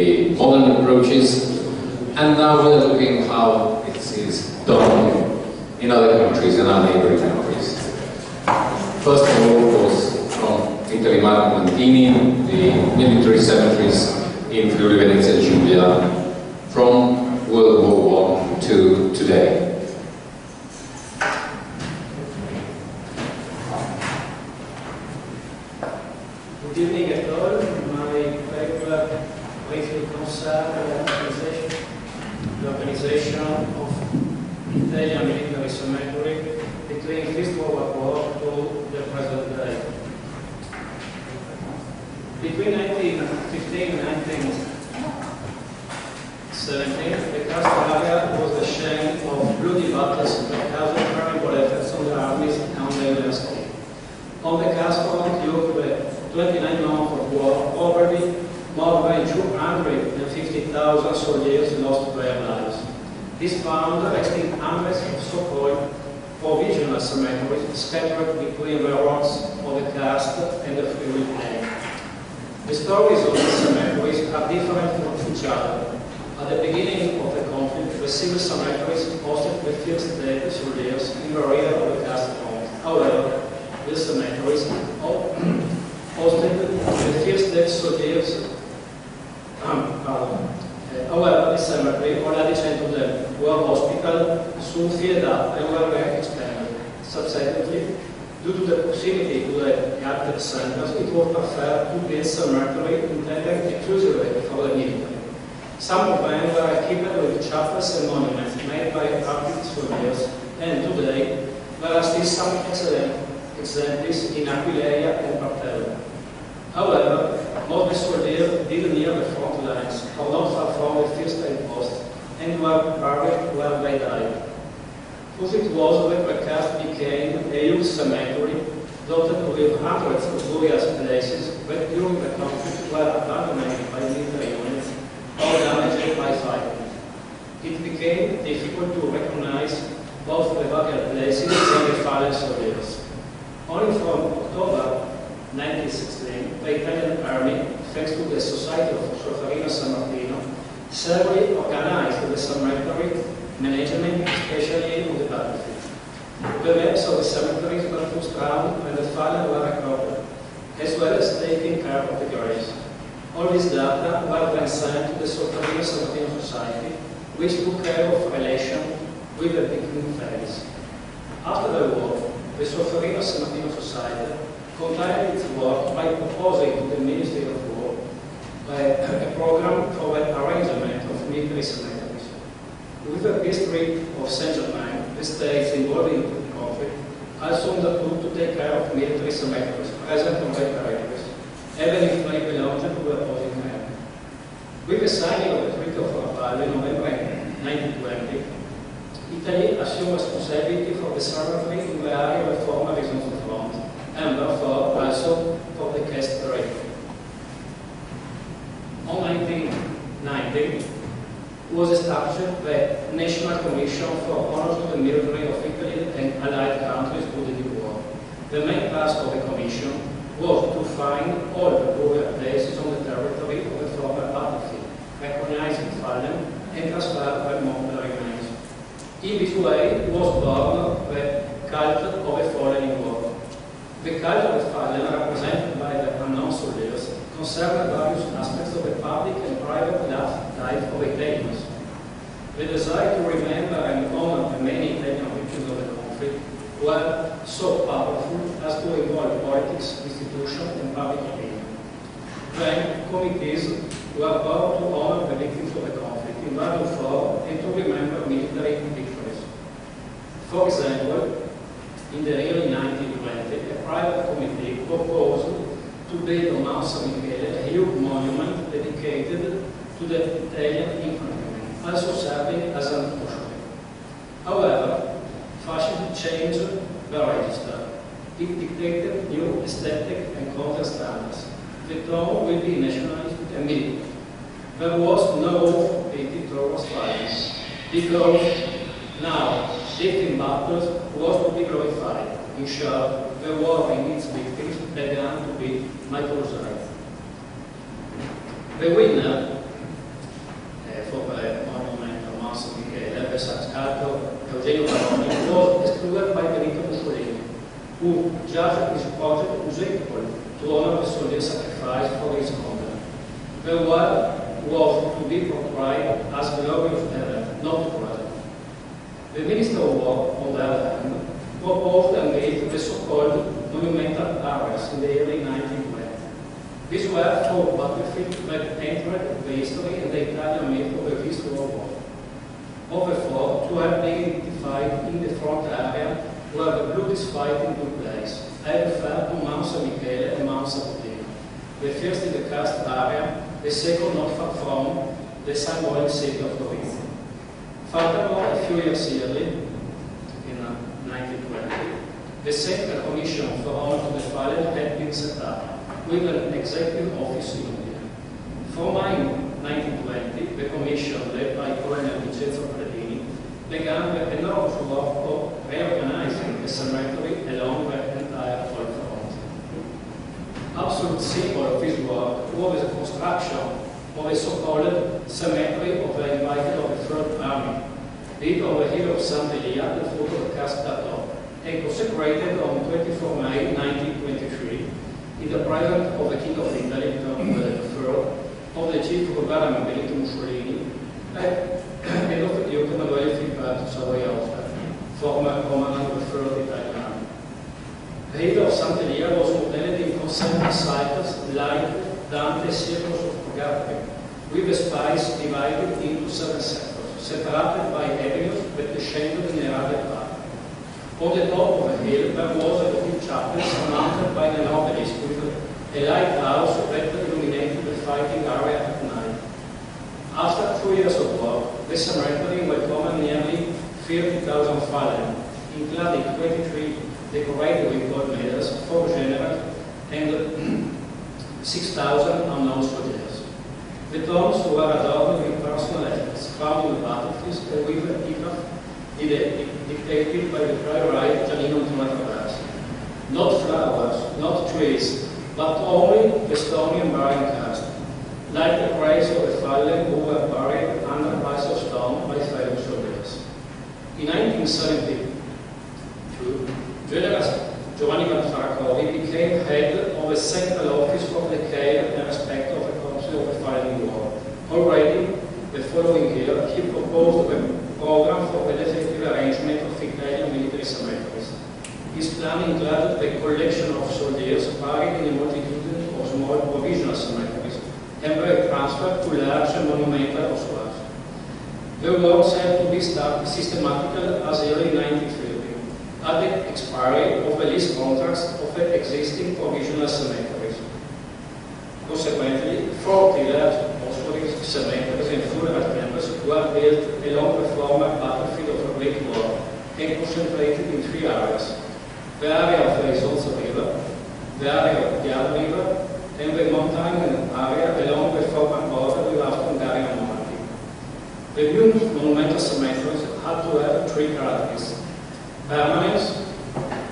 the modern approaches, and now we're looking how it is done in other countries, in our neighboring countries. First of all, of course, from Italy, Marco Mantini, the military cemeteries in Friuli Venezia Giulia, from World War I to today. Good evening at all. My paper briefly concerns the organization of Italian military cemetery between First World War to the present day. Between 1915 and 1917, the Karst area was the scene of bloody battles because of terrible efforts on the armies and on the landscape. On the Karst Front, during the 29 months of war, already more than 250,000 soldiers lost their lives. This found resting hundreds of so-called provisional cemeteries scattered between the rocks of the Karst and the Friuli plain. The stories of the cemeteries are different from each other. At the beginning of the conflict, the civil cemeteries hosted the first dead soldiers in the rear of the Karst front. However, the cemeteries hosted the first dead soldiers. However, the cemetery, or adjacent to them, were hospital, soon filled up and were very expanded. Subsequently, due to the proximity to the active centers, it was preferred to build cemetery intended exclusively for the military. Some of them were equipped with chapels and monuments made by active soldiers, and today there are still some excellent examples in Aquileia and Partello. However, most soldiers lived near the front lines, or not far from the first aid post, and were buried where they died. Thus it was that the Karst became a huge cemetery, dotted with hundreds of burial places that during the conflict were abandoned by military units or damaged by fighting. It became difficult to recognize both the burial places and the fallen soldiers. Only from October 1916, the Italian army, thanks to the Society of Soča River San Martino, severely organized the cemetery management, especially on the battlefield. The maps of the cemeteries were pushed around and the fallen were recorded, as well as taking care of the graves. All these data were then sent to the Soča River San Martino Society, which took care of relation with the victim families. After the war, the Soča River San Martino Society continued its work by proposing to the Ministry of War a program for the arrangement of military cemeteries. With the history of Saint-Germain, the states involved in the conflict also undertook to take care of military cemeteries present on their territories, even if they belonged to the opposing camp. With the signing of the Treaty of Rapallo in November 1920, Italy assumed responsibility for the cemetery in the area of the former Isonzo Front, and therefore also for the Karst Region. On 1990, was established the National Commission for Honors to the Military of Italy and Allied countries during the war. The main task of the Commission was to find all the burial places on the territory of the former battlefield, recognizing fallen and transfer their mortal remains. In this way was born the cult of the fallen in war. The cult of the fallen, represented by the unknown soldiers, concerned various aspects of the public and private life of Italians. The desire to remember and honor the many Italian victims of the conflict were so powerful as to involve politics, institutions, and public opinion. Then, committees were brought to honor the victims of the conflict in various forms and to remember military victories. For example, in the early 1920s, a private committee proposed to build on Mount San Michele a huge monument dedicated to the Italian infantrymen, also serving as an monument. However, fascism changed the register. It dictated new aesthetic and content standards. The tone will be nationalist and military. There was no pity towards violence, because now, death in battles was to be glorified. In short, the war and its victims began to be mythologized. The winner was to be portrayed as glorious event, not tragedy. The Minister of War, on the other hand, proposed and made the so-called monumental areas in the early 1920s. These were four battlefields that entered the history and the Italian myth of the First World War. Of the four, two have been identified in the front area where the bloodiest fighting took place. I refer to Mount San Michele and Mount Sabotino. The first in the Karst area, the second not far from the symbolic city of Kobarid. Furthermore, a few years earlier, in 1920, the Central Commission for Honor to the Fallen had been set up, with an executive office in India. From 1920, the Commission, led by Colonel Vincenzo Predini, began the enormous work of reorganizing the cemetery along the entire Old Front. Absolute symbol of this work was the construction of a so-called cemetery of the invited of the Third Army, built on the hill of Sant'Elia at the foot of the Karst Plateau, and consecrated on 24 May 1923 in the presence of the King of Italy, III, of the Chief of Government, Benito Mussolini, and of the Duke Emanuele Filippo Savoia-Austria, former commander of the Third Italian Army. The hill of Sant'Elia was modeled in concentric cycles like Dante's Circus of Purgatory, with the space divided into 7 sectors, separated by avenues that descended in a radial path. On the top of the hill there was a little chapel surmounted by an obelisk with a lighthouse that illuminated the fighting area at night. After 2 years of work, the cemetery welcomed nearly 30,000 fallen, including 23 decorated with gold medals, 4 generals, and 6,000 unknown soldiers. The tombs were adorned with personal efforts found in the battlefields and with an epigraph dictated by the playwright Giannino Antonio. Not flowers, not trees, but only the stony and barren cast, like the graves of the fallen who were buried under piles of stone by fellow soldiers. In 1972, General Giovanni Manfracori became head of the central office for the care and respect of the corpses of the fallen war. Already, the following year, he proposed a program for the definitive arrangement of Italian military cemeteries. His plan included the collection of soldiers buried in a multitude of small provisional cemeteries and their transfer to large monumental ossuaries. The works had to be started systematically as early 1930, at the expiry of the lease contracts of the existing provisional cemeteries. Consequently, 40 large ossuaries, cemeteries and funeral temples were built along the former battlefield of the Great War and concentrated in 3 areas: the area of the Isonzo River, the area of the Kobarid River, and the mountain area along the former border with Austro-Hungarian monarchy. The new monumental cemeteries had to have 3 characteristics: permanence,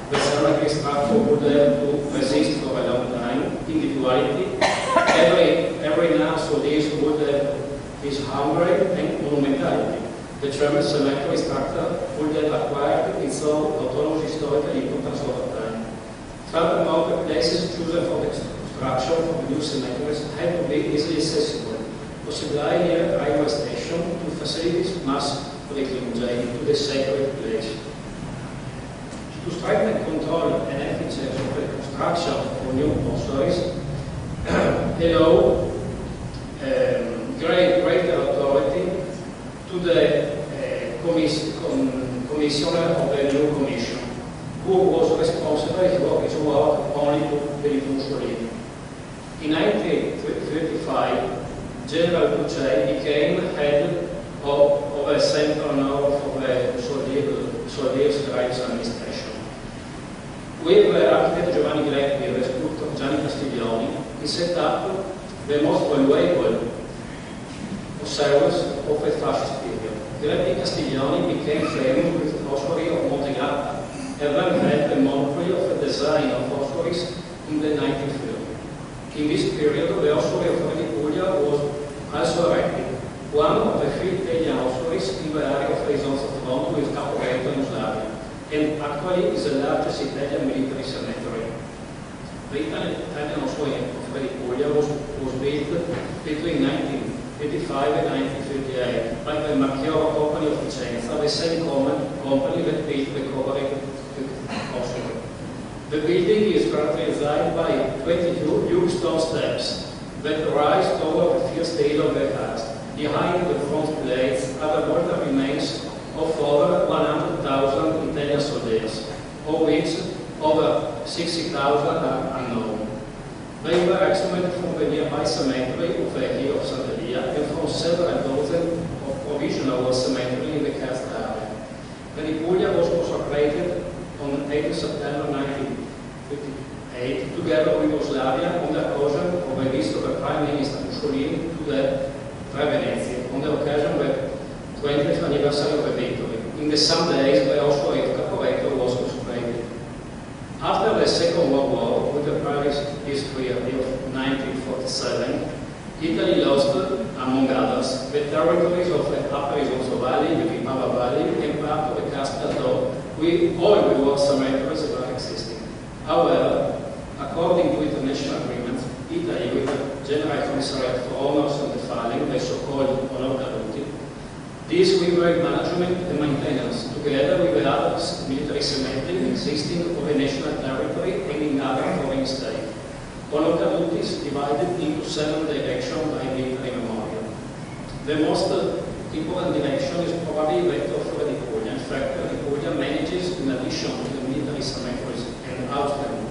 the cemetery structure would have to resist for a long time; individuality, every now so this would have his hungry; and monumentality. The German cemetery structure would have acquired its own autonomous historical importance over time. Furthermore, the places chosen for the construction of the new cemeteries had to be easily accessible, possibly near a railway station to facilitate mass pilgrimage to the sacred place. To strengthen control and efficiency of the construction of new ossuaries, allow greater authority to the commissioner of the new commission, who was responsible for his work only to Benito Mussolini. In 1935, General Pucci became head of a central north of the Soldiers' Rights Administration. With the architect Giovanni Gleppi and the sculptor Gianni Castiglioni, he set up the most valuable observers of the fascist period. Gleppi and Castiglioni became famous with the ossuary of Montegatta, and then had the monopoly of the design of ossuaries in the 1930s. In this period, the ossuary of Puglia was also erected, one of the 3 Italian ossuaries in the area of the Isonzo Front with Kobarid in Yugoslavia, and actually is the largest Italian military cemetery. The Italian ossuary of Puglia was built between 1935 1955 and 1958 by the Macchioro Company of Vicenza, the same company that built the Kobarid hospital. The building is characterized by 22 huge stone steps that rise toward the first stage of the Karst. Behind the front plates are the mortal remains of over 100,000 Italian soldiers, of which over 60,000 are unknown. They were exhumed from the nearby cemetery of the Hill of Santeria and from several dozen of provisional cemetery in the Karst area. The Liguria was consecrated on 8 September 1958, together with Yugoslavia, on the occasion of the visit of the Prime Minister Mussolini to the Venezia, on the occasion of the 20th anniversary of the victory. In the same days, the Auschwitz Caporetto was consecrated. After the Second World War, with the Paris history of 1947, Italy lost, among others, the territories of the Upper Isonzo Valley, the Vipava Valley, and part of the Karst Plateau, with all the war cemeteries that are existing. However, according to international agreements, Italy, with the General Commissariat for Honors and the Fallen, the so-called Honor Caduti, this will bring management and maintenance, together with the other military cemeteries existing of a national territory and in other foreign states. Honor Caduti is divided into 7 directions by military memorial. The most important direction is probably that of the Liguria. In fact, the Liguria manages, in addition to the military cemeteries and Austrian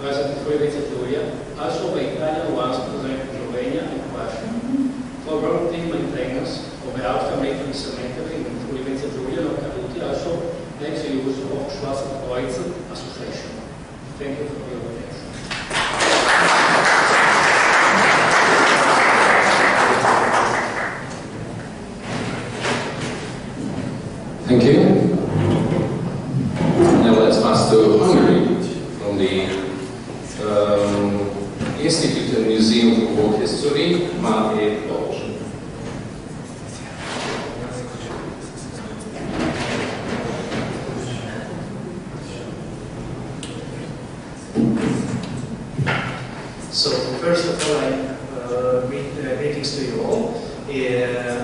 present in Friuli Giulia, also the Italian ones present in Slovenia and Croatia. For routine maintenance of the Austrian military cemetery in Friuli Giulia, Honor Caduti also makes use of Schwarze Kreuz Association. Thank you for your attention. Thank you. Now let's pass to Hungary from the Institute and Museum for World History, Máté Lodge. So first of all, greetings to you all. I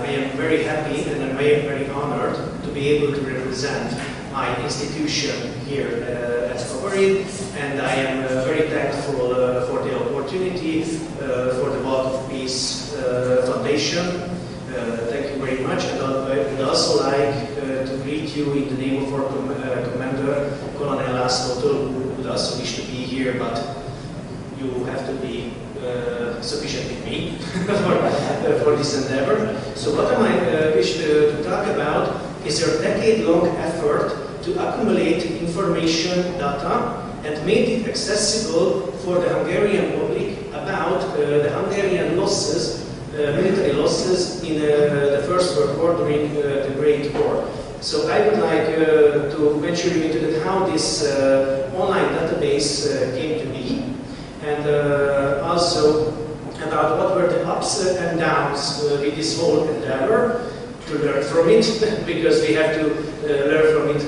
am very happy and I'm very honored to be able to represent my institution here at Kobarid, and I am very thankful for the opportunity for the Walk of Peace Foundation. Thank you very much, and I would also like to greet you in the name of our Commander, Colonel László, who would also wish to be here, but you have to be sufficient with me for this endeavor. So what I wish to talk about is a decade-long effort to accumulate information, data, and make it accessible for the Hungarian public about the Hungarian losses, military losses in the First World War during the Great War. So I would like to venture you into how this online database came to be, and also about what were the ups and downs with this whole endeavor, to learn from it, because we have to learn from it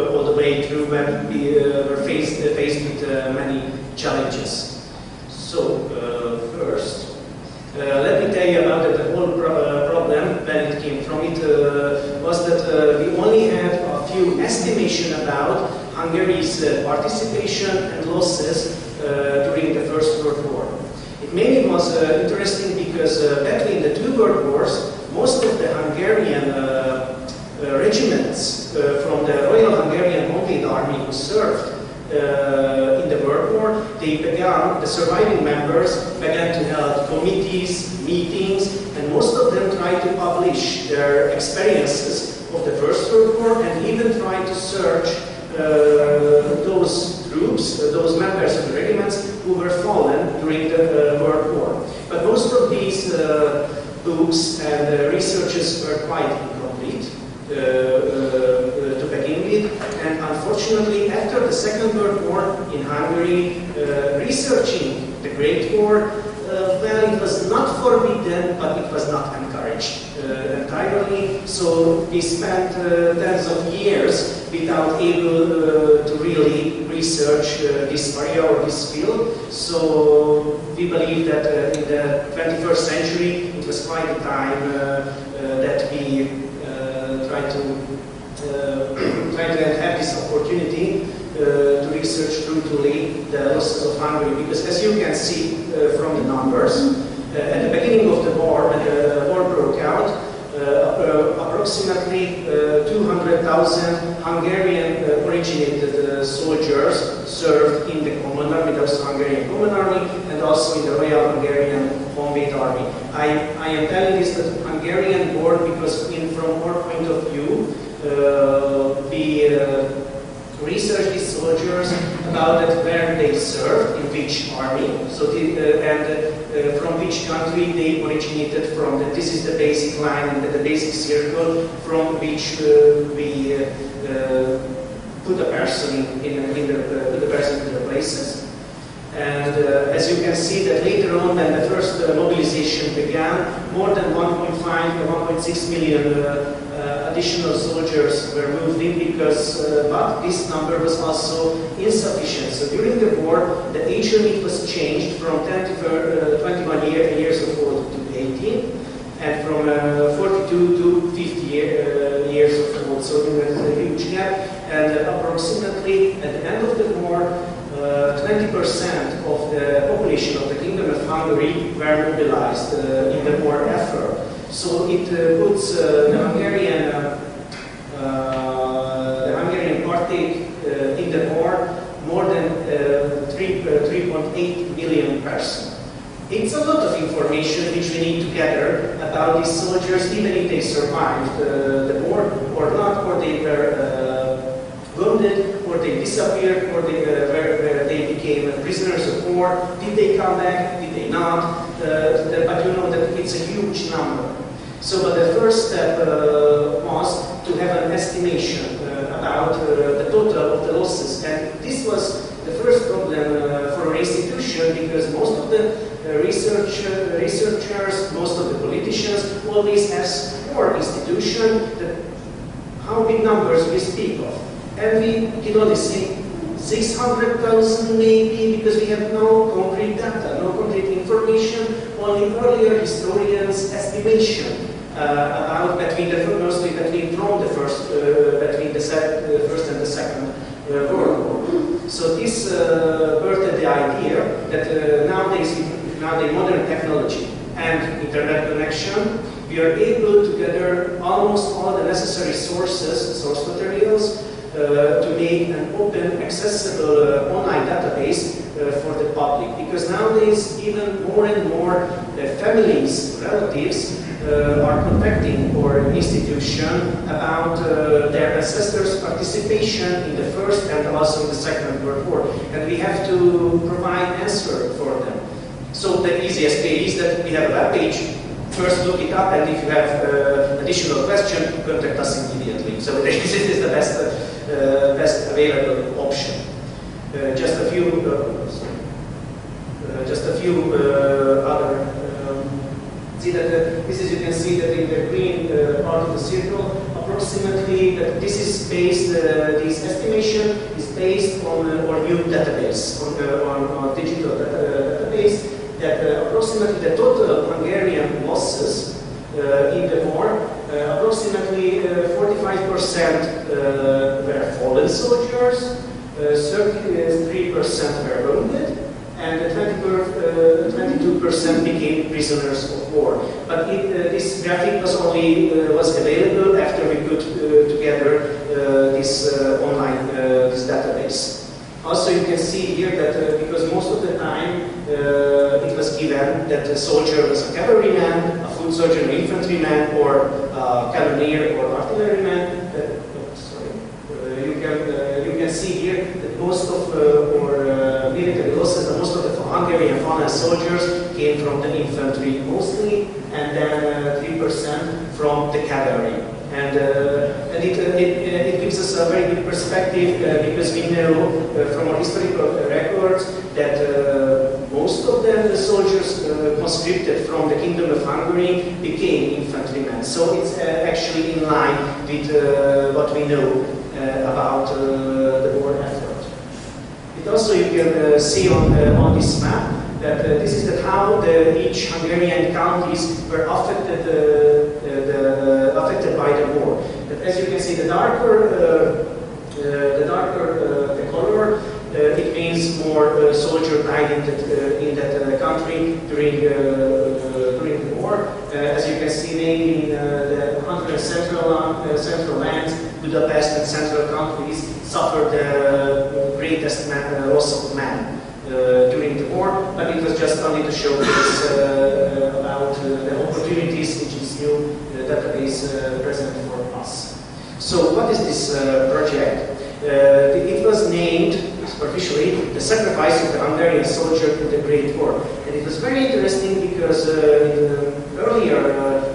all the way through when we were faced with many challenges. So first, let me tell you about the whole problem when it came from it, was that we only had a few estimation about Hungary's participation and losses during the First World War. It mainly was interesting because back in the 2 World Wars, most of the Hungarian regiments from the Royal Hungarian Honvéd Army who served in the World War, the surviving members began to hold committees, meetings, and most of them tried to publish their experiences of the First World War and even tried to search those groups, those members of the regiments who were fallen during the World War. But most of these books and researches were quite incomplete to begin with, and unfortunately after the Second World War in Hungary, researching the Great War, well, it was not forbidden, but it was not encouraged entirely. So we spent tens of years without able to really research this area or this field. So we believe that in the 21st century it was quite a time that we try to have this opportunity to research brutally the losses of Hungary, because as you can see from the numbers, at the beginning of the war, when the war broke out, approximately 200,000 Hungarian originated soldiers served in the Common Army, the Austro-Hungarian Common Army, and also in the Royal Hungarian Honvéd Army. I am telling this that Hungarian board because from our point of view, we research these soldiers about where they served, in which army, so from which country they originated from. This is the basic line and the basic circle from which we put a person in the places. And as you can see that later on, when the first mobilization began, more than 1.5 to 1.6 million additional soldiers were moved in because, but this number was also insufficient. So during the war, the age limit was changed from 10 to 21 years of old to 18, and from 42 to 50 years of old. So there was a huge gap, and approximately at the end of the war, 20% of the population of the Kingdom of Hungary were mobilized in the war effort. So it puts the Hungarian partake in the war more than 3.8 million persons. It's a lot of information which we need to gather about these soldiers, even if they survived the war or not, or they were wounded, or they disappeared, or they became prisoners of war. Did they come back? Did they not? But you know that it's a huge number. So but the first step was to have an estimation about the total of the losses. And this was the first problem for an institution, because most of the researchers, most of the politicians always ask for institution that how big numbers we speak of. And we can only say 600,000 maybe, because we have no concrete data, no concrete information, only earlier historians' estimation about between the first and the Second World War. So this birthed the idea that nowadays, modern technology and internet connection, we are able to gather almost all the necessary source materials to make an open, accessible online database for the public. Because nowadays, even more and more families, relatives, are contacting our institution about their ancestors' participation in the First and also in the Second World War. And we have to provide answer for them. So the easiest way is that we have a web page. First look it up, and if you have additional question, contact us immediately. So this is the best available option. Just a few other. See that this is, you can see that in the green part of the circle, approximately that this is based. This estimation is based on our new database, on digital database. That approximately the total Hungarian losses in the war, approximately 45% were fallen soldiers, 33% were wounded, and 22% became prisoners of war. But this graphic was only was available after we put together this online this database. Also, you can see here that because most of the time it was given that the soldier was a cavalryman, a foot soldier, an infantryman, or a cannoneer or artilleryman. You can see here that most of our military losses, and most of the Hungarian fallen soldiers came from the infantry mostly, and then 3% from the cavalry. And it gives us a very good perspective because we know from our historical records that most of the soldiers conscripted from the Kingdom of Hungary became infantrymen. So it's actually in line with what we know about the war effort. It also, you can see on this map that this is how each Hungarian counties were affected by the war. That, as you can see, the darker the color, it means more soldiers died in that country during the war. As you can see, mainly in the country central lands, Budapest and central countries suffered the greatest loss of men during the war. But it was just only to show this about the opportunities which this new database present for us. So, what is this project? It was named, officially, the sacrifice of the Hungarian soldier in the Great War. And it was very interesting because in the earlier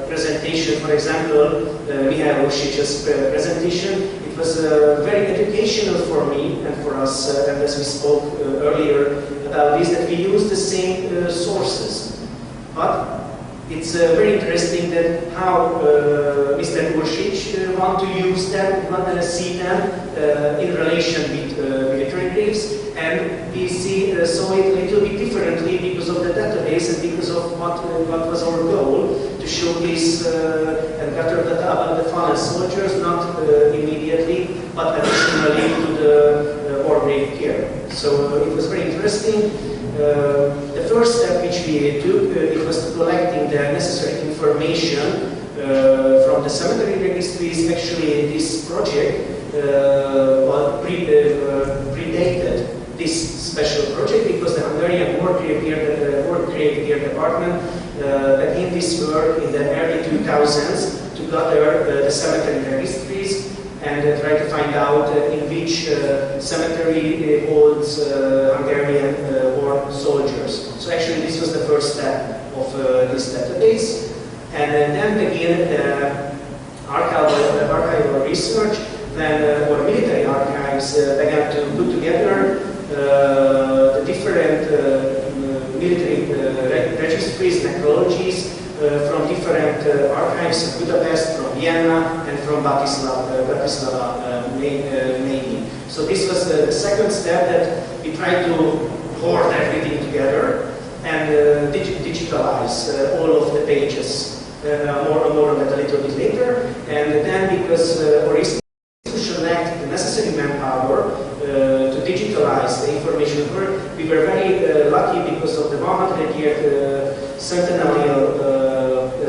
presentation, for example, Mihály Orsics's presentation, it was very educational for me and for us, and as we spoke earlier about this, that we use the same sources. But it's very interesting that how Mr. Orsics want to use them, want to see them in relation with military graves, and we saw it a little bit differently because of the database and because of what was our goal, to showcase and gather data about the fallen soldiers, not immediately, but additionally to the war grave care. So it was very interesting. The first step which we took, it was collecting the necessary information from the cemetery registries. Actually, this project predated this special project because the Hungarian War Grave Care Department began this work in the early 2000s to gather the cemetery registries and try to find out in which cemetery holds Hungarian war soldiers. So actually this was the first step of this database. And then began the archival research, then our military archives began to put together the different military registries, necrologies, from different archives of Budapest, from Vienna, and from Bratislava mainly. So this was the second step, that we tried to hoard everything together and digitalize all of the pages. More on that a little bit later. And then, because our institution lacked the necessary manpower to digitalize the information work, we were very lucky because of the 100-year centennial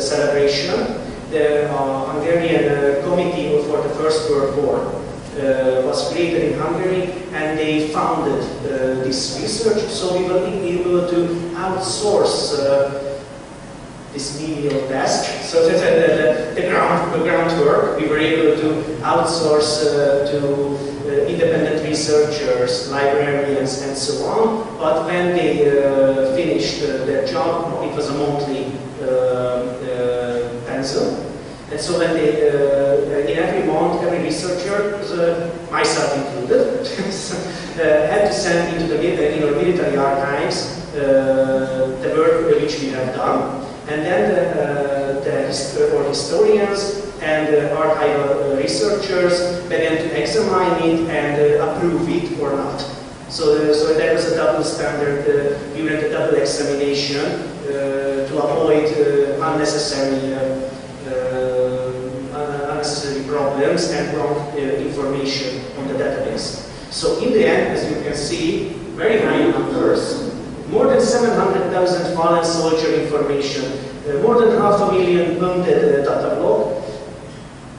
celebration. The Hungarian Committee for the First World War was created in Hungary, and they founded this research, so we were able to outsource this menial task. So the groundwork, we were able to outsource to independent researchers, librarians, and so on. But when they finished their job, it was a monthly pencil. And so when they, in every month, every researcher, myself included, had to send into the military archives the work which we have done. And then the historians and archival research began to examine it and approve it or not. So there was a double standard during the double examination to avoid unnecessary problems and wrong information on the database. So in the end, as you can see, very high numbers. More than 700,000 fallen soldier information, more than 500,000 wounded data block.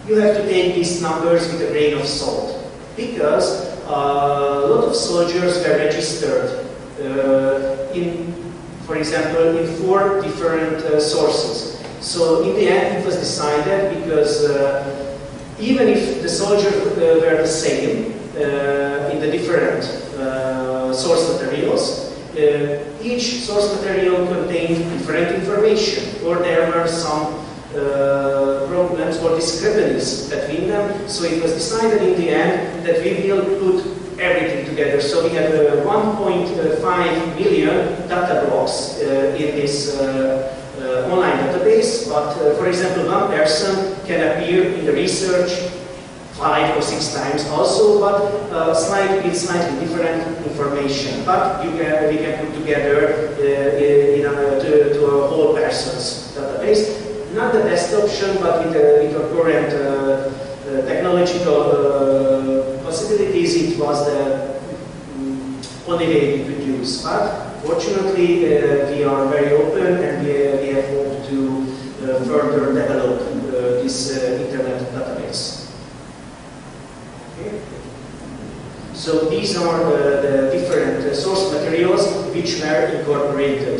You have to take these numbers with a grain of salt, because a lot of soldiers were registered for example, in 4 different sources. So in the end, it was decided, because even if the soldiers were the same in the different source materials, each source material contained different information, or there were some problems or discrepancies between them. So it was decided in the end that we will put everything together. So we had 1.5 million data blocks in this online database, but for example, one person can appear in the research 5 or 6 times also, but slightly different information. But we can put together to a whole person's database. Not the best option, but with the current technological possibilities, it was the only way we could use. But fortunately, we are very open, and we have hoped to further develop this internet database. Okay. So these are the different source materials which were incorporated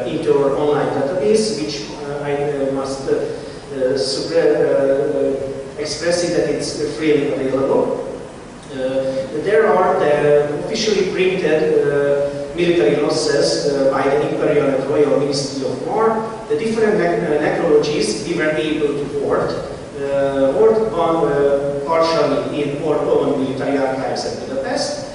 into our online database, which I must express it that it's freely available. There are the officially printed military losses by the Imperial and Royal Ministry of War. The different necrologies we were able to hoard partially in our own military archives at Budapest,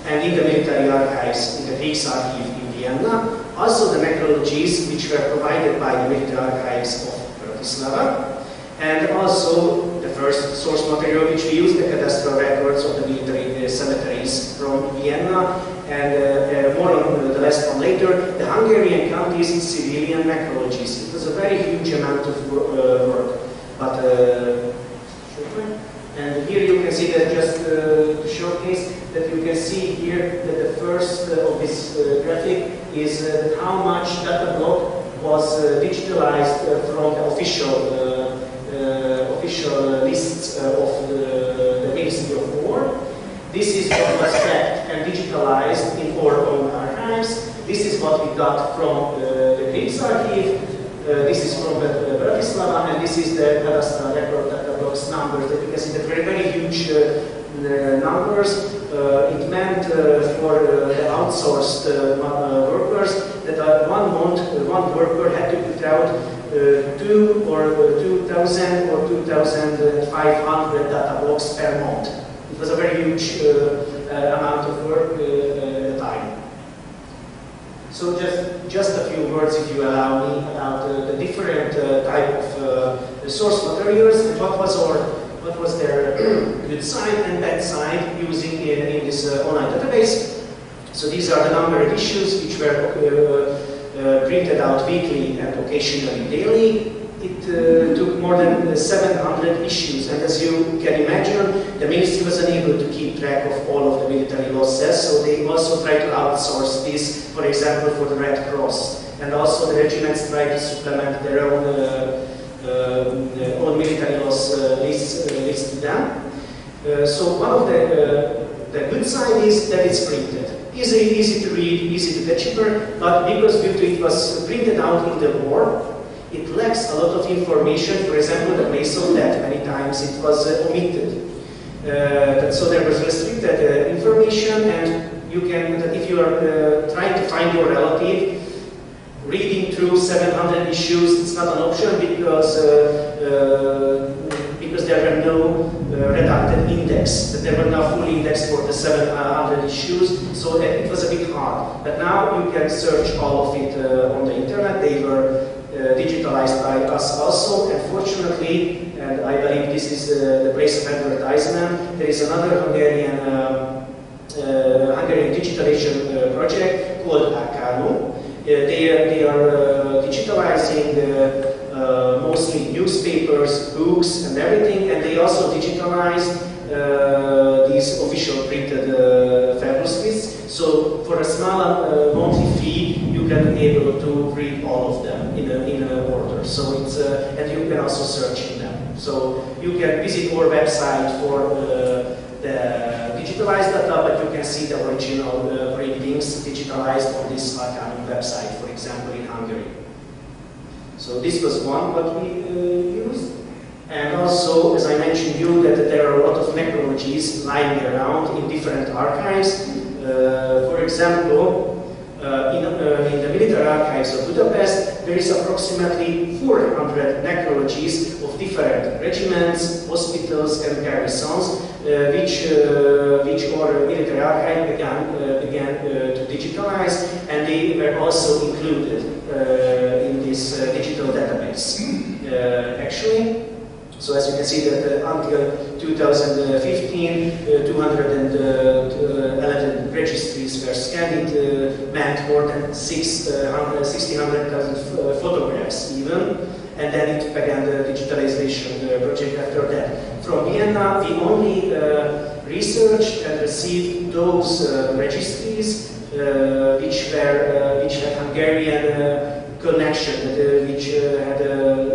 and in the military archives in the Kriegsarchiv in Vienna. Also the necrologies which were provided by the military archives of Bratislava, and also the first source material which we used, the cadastral records of the military cemeteries from Vienna, and more on the last one later, the Hungarian counties in civilian necrologies. It was a very huge amount of work. But and here you can see that, just to showcase that, you can see here that the first of this graphic is how much data block was digitalized from the official lists of the Ministry of War. This is what was kept and digitalized in our own archives. This is what we got from the Kriegsarchiv. This is from Bratislava, and this is the cadastral record data blocks numbers that you can see, the very huge numbers. It meant for the outsourced workers that one worker had to put out 2,000 or 2,500 data blocks per month. It was a very huge amount of work at the time. So just a few words, if you allow me, about the different type of source materials and what was their good side and bad side using in this online database. So these are the numbered issues which were printed out weekly and occasionally daily. It took more than 700 issues, and as you can imagine, the ministry was unable to keep track of all of the military losses, so they also tried to outsource this, for example, for the Red Cross. And also the regiments tried to supplement their own military loss lists to them. So one of the good side is that it's printed. Easy to read, easy to decipher, but because due to it was printed out in the war, it lacks a lot of information. For example, the place of death, many times it was omitted. So there was restricted information, and you can, if you are trying to find your relative, reading through 700 issues, it's not an option because there were no redacted index, that there were no full index for the 700 issues, so it was a bit hard. But now you can search all of it on the internet. They were digitalized by us also, and fortunately, and I believe this is the place of advertisement, there is another Hungarian digitalization project called Akano. They are digitalizing mostly newspapers, books, and everything, and they also digitalize these official printed fabulous lists. So for a small monthly fee, you can be able to read all of them in a order. So it's and you can also search in them. So you can visit our website for the digitalized data, but you can see the original printings digitalized on this Akano website, for example, in Hungary. So this was one what we used. And also, as I mentioned you, that there are a lot of necrologies lying around in different archives. For example, in the military archives of Budapest, there is approximately 400 necrologies of different regiments, hospitals, and garrisons, which our military archive began to digitalize, and they were also included in this digital database. Actually, so as you can see that until 2015, 211 registries were scanned. It meant more than 600,000 photographs even, and then it began the digitalization project after that. From Vienna, we only researched and received those registries which had Hungarian connection, which had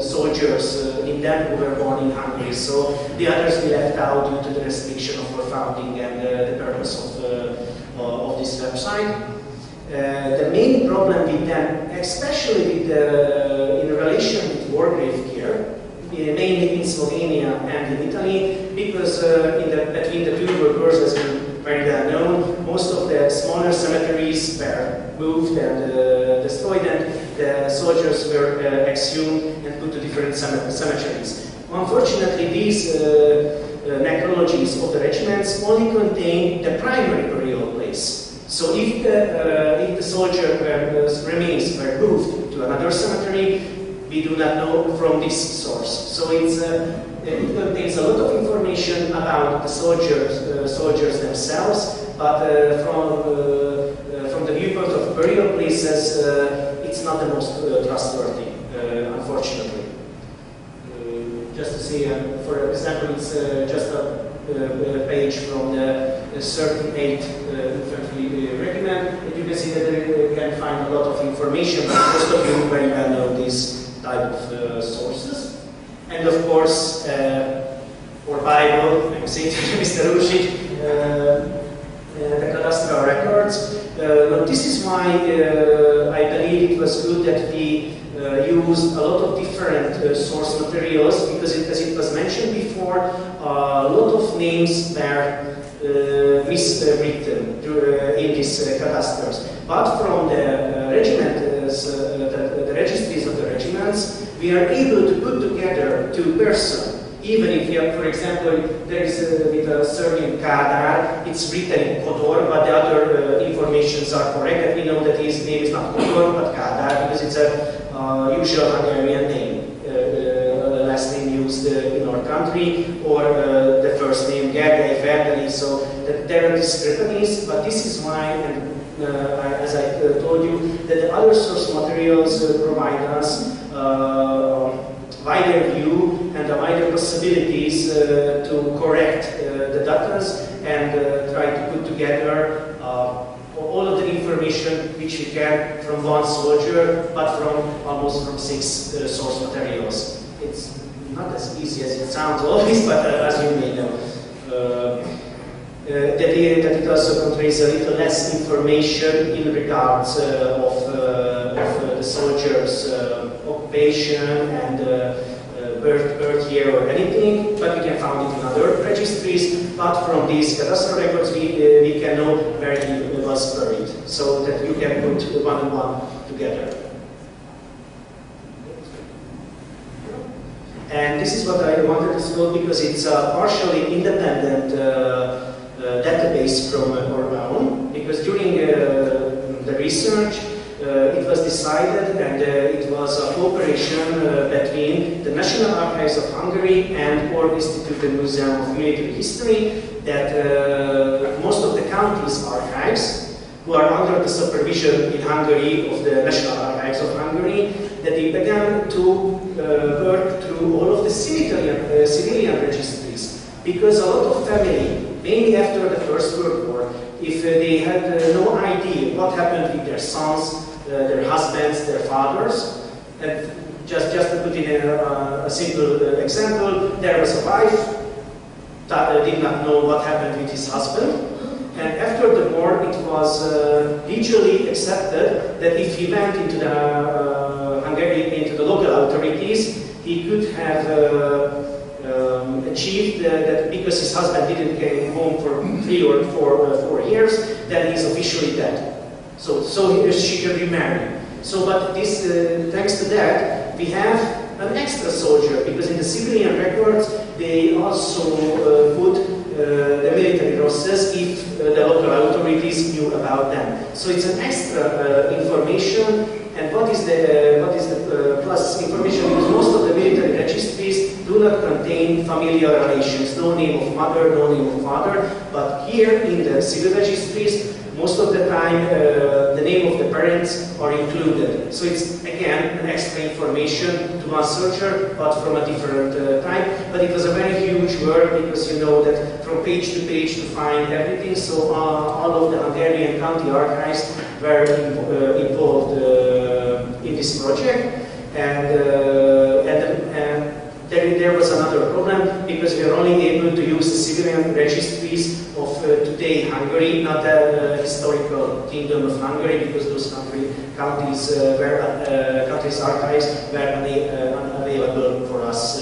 soldiers in them who were born in Hungary. So the others we left out due to the restriction of our founding and the purpose of this website. The main problem with them, especially with in relation with war grave care, mainly in Slovenia and in Italy, because between the two war wars, as very well known, most of the smaller cemeteries were moved and destroyed, and the soldiers were exhumed and put to different cemeteries. Unfortunately, these necrologies of the regiments only contain the primary burial place. So if the soldier remains were moved to another cemetery, we do not know from this source. So it contains a lot of information about the soldiers themselves, but from the viewpoint of burial places, it's not the most trustworthy, unfortunately. Just to see, for example, it's just a page from the 38th Infantry Regiment, and you can see that you can find a lot of information, but most of you very well know these type of sources. And of course, our Bible, I'm saying to Mr. Rusic, the cadastral records. This is why I believe it was good that we used a lot of different source materials, because as it was mentioned before, a lot of names were miswritten in these cadasters. But from the regiments, the registries of the regiments, we are able to put together two persons. Even if you have, for example, there is with a surname Kádár, it's written in Kodor, but the other informations are correct, and we know that his name is not Kodor, but Kádár, because it's a usual Hungarian name, last name used in our country, or the first name Gergely, Ferdinand, so there are discrepancies, but this is why, and as I told you, that the other source materials provide us wider view and the wider possibilities to correct the data and try to put together all of the information which we can from one soldier, but from almost from 6 source materials. It's not as easy as it sounds always, but as you may know. That it also contains a little less information in regards of the soldiers' occupation and birth year or anything, but we can find it in other registries. But from these cadastral records, we can know where he was buried, so that you can put one and one together. And this is what I wanted to show, because it's a partially independent database from our own, because during the research it was decided, and it was a cooperation between the National Archives of Hungary and our Institute and Museum of Military History, that most of the country's archives, who are under the supervision in Hungary of the National Archives of Hungary, that they began to work through all of the civilian registries, because a lot of family, mainly after the First World War, if they had no idea what happened with their sons, their husbands, their fathers, and just to put in a simple example, there was a wife that did not know what happened with his husband, and after the war it was legally accepted that if he went into the into the local authorities, he could have achieved that because his husband didn't come home for 3 or 4 years, then he's officially dead. So she can remarry. So, but this, thanks to that, we have an extra soldier, because in the civilian records they also put the military rosses if the local authorities knew about them. So it's an extra information. And what is the plus information? Because most of the military registries do not contain familial relations, no name of mother, no name of father. But here in the civil registries, most of the time the name of the parents are included. So it's again an extra information to one searcher, but from a different type. But it was a very huge work, because you know that from page to page to find everything. So all of the Hungarian county archives were involved in this project, and there was another problem, because we are only able to use the civilian registries of today Hungary, not the historical kingdom of Hungary, because those countries archives were unavailable for us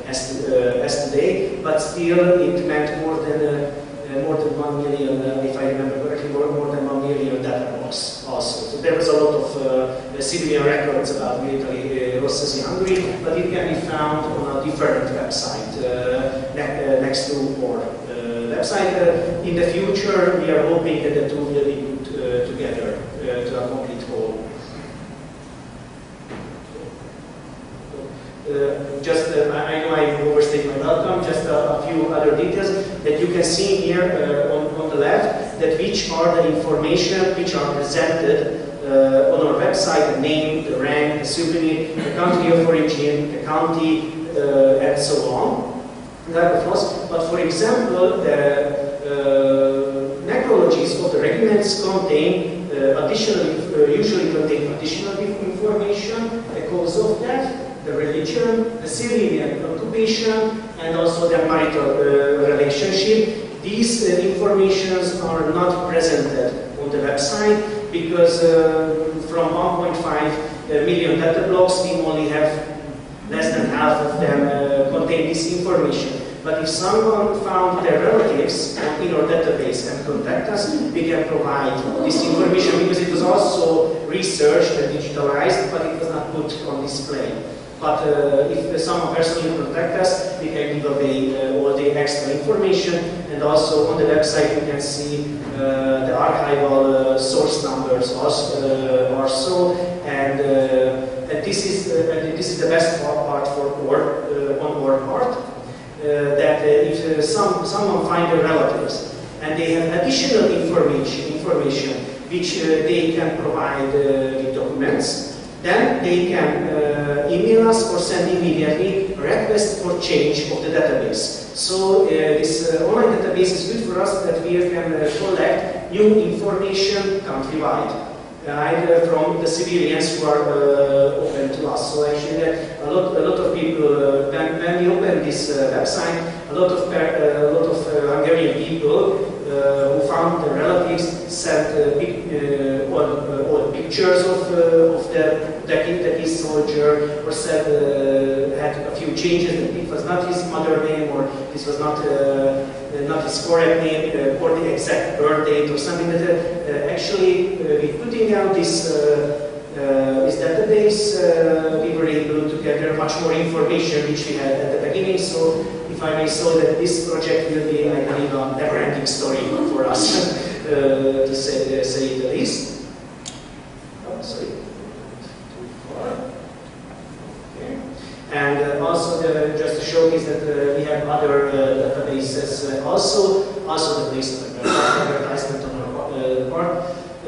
as today. But still, it meant more than 1 million, if I remember correctly, more than 1 million data blocks also. So there was a lot of civilian records about military rosses in Hungary, but it can be found on a different website next to our website. In the future, we are hoping that the two will be put together to a complete whole. I know I overstayed my welcome, just a few other details that you can see here on the left, that which are the information which are presented on our website: the name, the rank, the pseudonym, the country of origin, the county, and so on. But for example, the necrologies of the regiments contain usually contain additional information: the cause of death, the religion, the civilian occupation, and also the marital relationship. These informations are not presented on the website, because from 1.5 million data blocks, we only have less than half of them contain this information. But if someone found their relatives in our database and contact us, we can provide this information, because it was also researched and digitalized, but it was not put on display. But if someone personally contact us, we can give away all the extra information. And also on the website you can see the archival source numbers also. And this is the best part for on our part. That if someone finds their relatives and they have additional information which they can provide with documents, then they can email us or send immediately a request for change of the database. So this online database is good for us, that we can collect new information countrywide, from the civilians who are open to us. So actually, a lot of people, when we open this website, a lot of Hungarian people who found their relatives sent pictures of the soldier, or said had a few changes, that it was not his mother name, or this was not his correct name, or the exact birth date, or something. That actually, with putting out this database, we were able to gather much more information which we had at the beginning. So, if I may say that this project will be, I believe, a never-ending story for us, to say the least. Oh, sorry. Too far. Okay. And also, just to showcase that we have other databases also the place of advertisement on our part.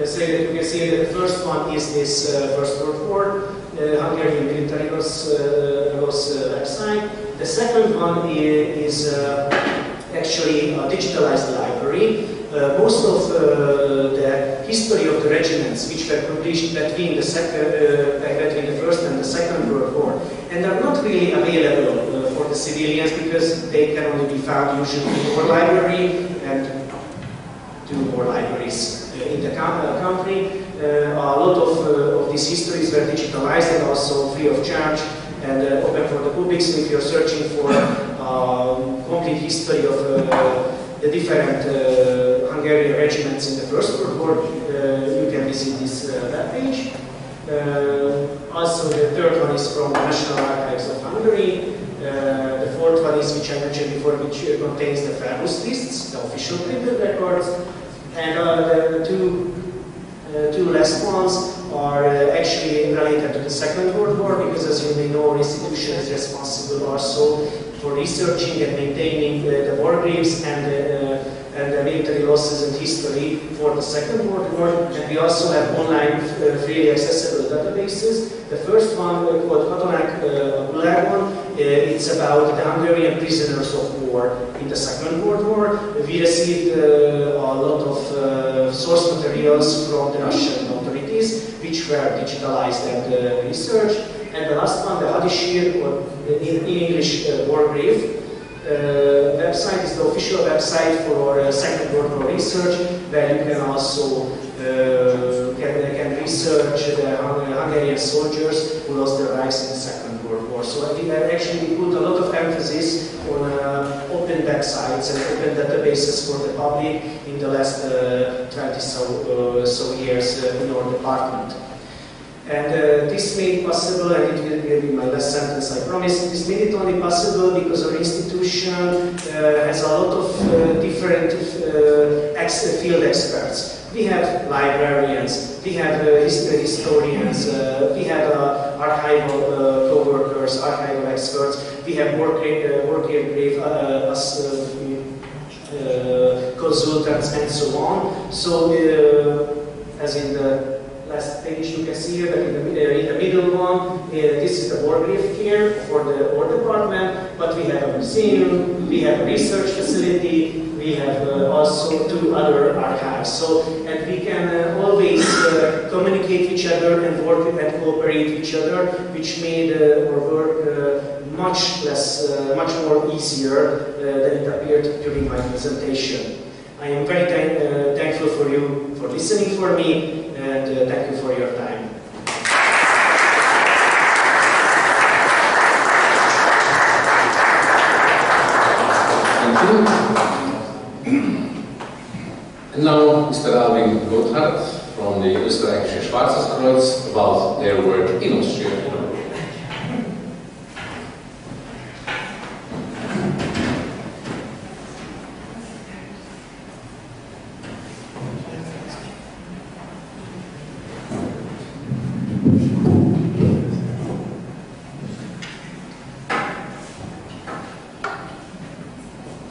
So that you can see that the first one is this First World War, Hungarian military loss website. The second one is actually a digitalized library. Most of the history of the regiments which were published between the First and the Second World War, and are not really available for the civilians, because they can only be found usually in our library and two more libraries in the country. A lot of these histories were digitalized and also free of charge and open for the public. So if you're searching for complete history of the different Hungarian regiments in the First World War, you can visit this webpage. Also, the third one is from the National Archives of Hungary. The fourth one is, which I mentioned before, which contains the famous lists, the official printed records. And the two last ones are actually related to the Second World War, because as you may know, our institution is responsible also for researching and maintaining the war graves and the military losses and history for the Second World War. And we also have online freely accessible databases. The first one, called Katonák Gulagon, it's about the Hungarian prisoners of war in the Second World War. We received a lot of source materials from the Russian authorities, which were digitalized and researched. And the last one, the Hadisir, or in English, war grave website, is the official website for Second World War research, where you can also can research the Hungarian soldiers who lost their lives in the Second World War. So we have actually put a lot of emphasis on open websites and open databases for the public in the last 20 so years in our department. And this made it possible, and it will be my last sentence, I promise. This made it only possible because our institution has a lot of different field experts. We have librarians, we have historians, we have archival co-workers, archival experts, we have work grave consultants, and so on. So, as in the last page, you can see here that in the middle one, this is the war grave care for the War Department, but we have a museum, we have a research facility, we have also 2 other archives. So, and we can always communicate with each other and work and cooperate with each other, which made our work much more easier than it appeared during my presentation. I am very thankful for you for listening for me, and thank you for your time. Thank you. And now Mr. Alvin Gotthard from the Österreichische Schwarzes Kreuz about their work in Austria.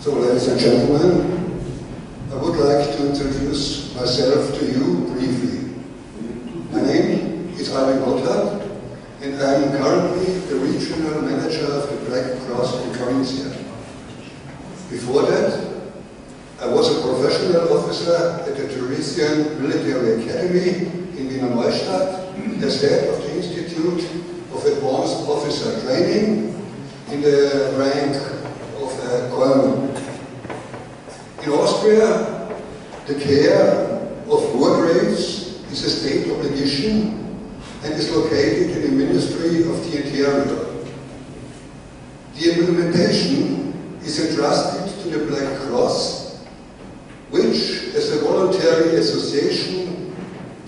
So, ladies and gentlemen, I would like to introduce myself to you briefly. My name is Alvin Gotthard, and I am currently the regional manager of the Black Cross in Carinthia. Before that, I was a professional officer at the Theresian Military Academy in Wiener Neustadt as head of the Institute of Advanced Officer Training in the rank of Colonel. In Austria, the care of war graves is a state obligation and is located in the Ministry of the Interior. The implementation is entrusted to the Black Cross, which, as a voluntary association,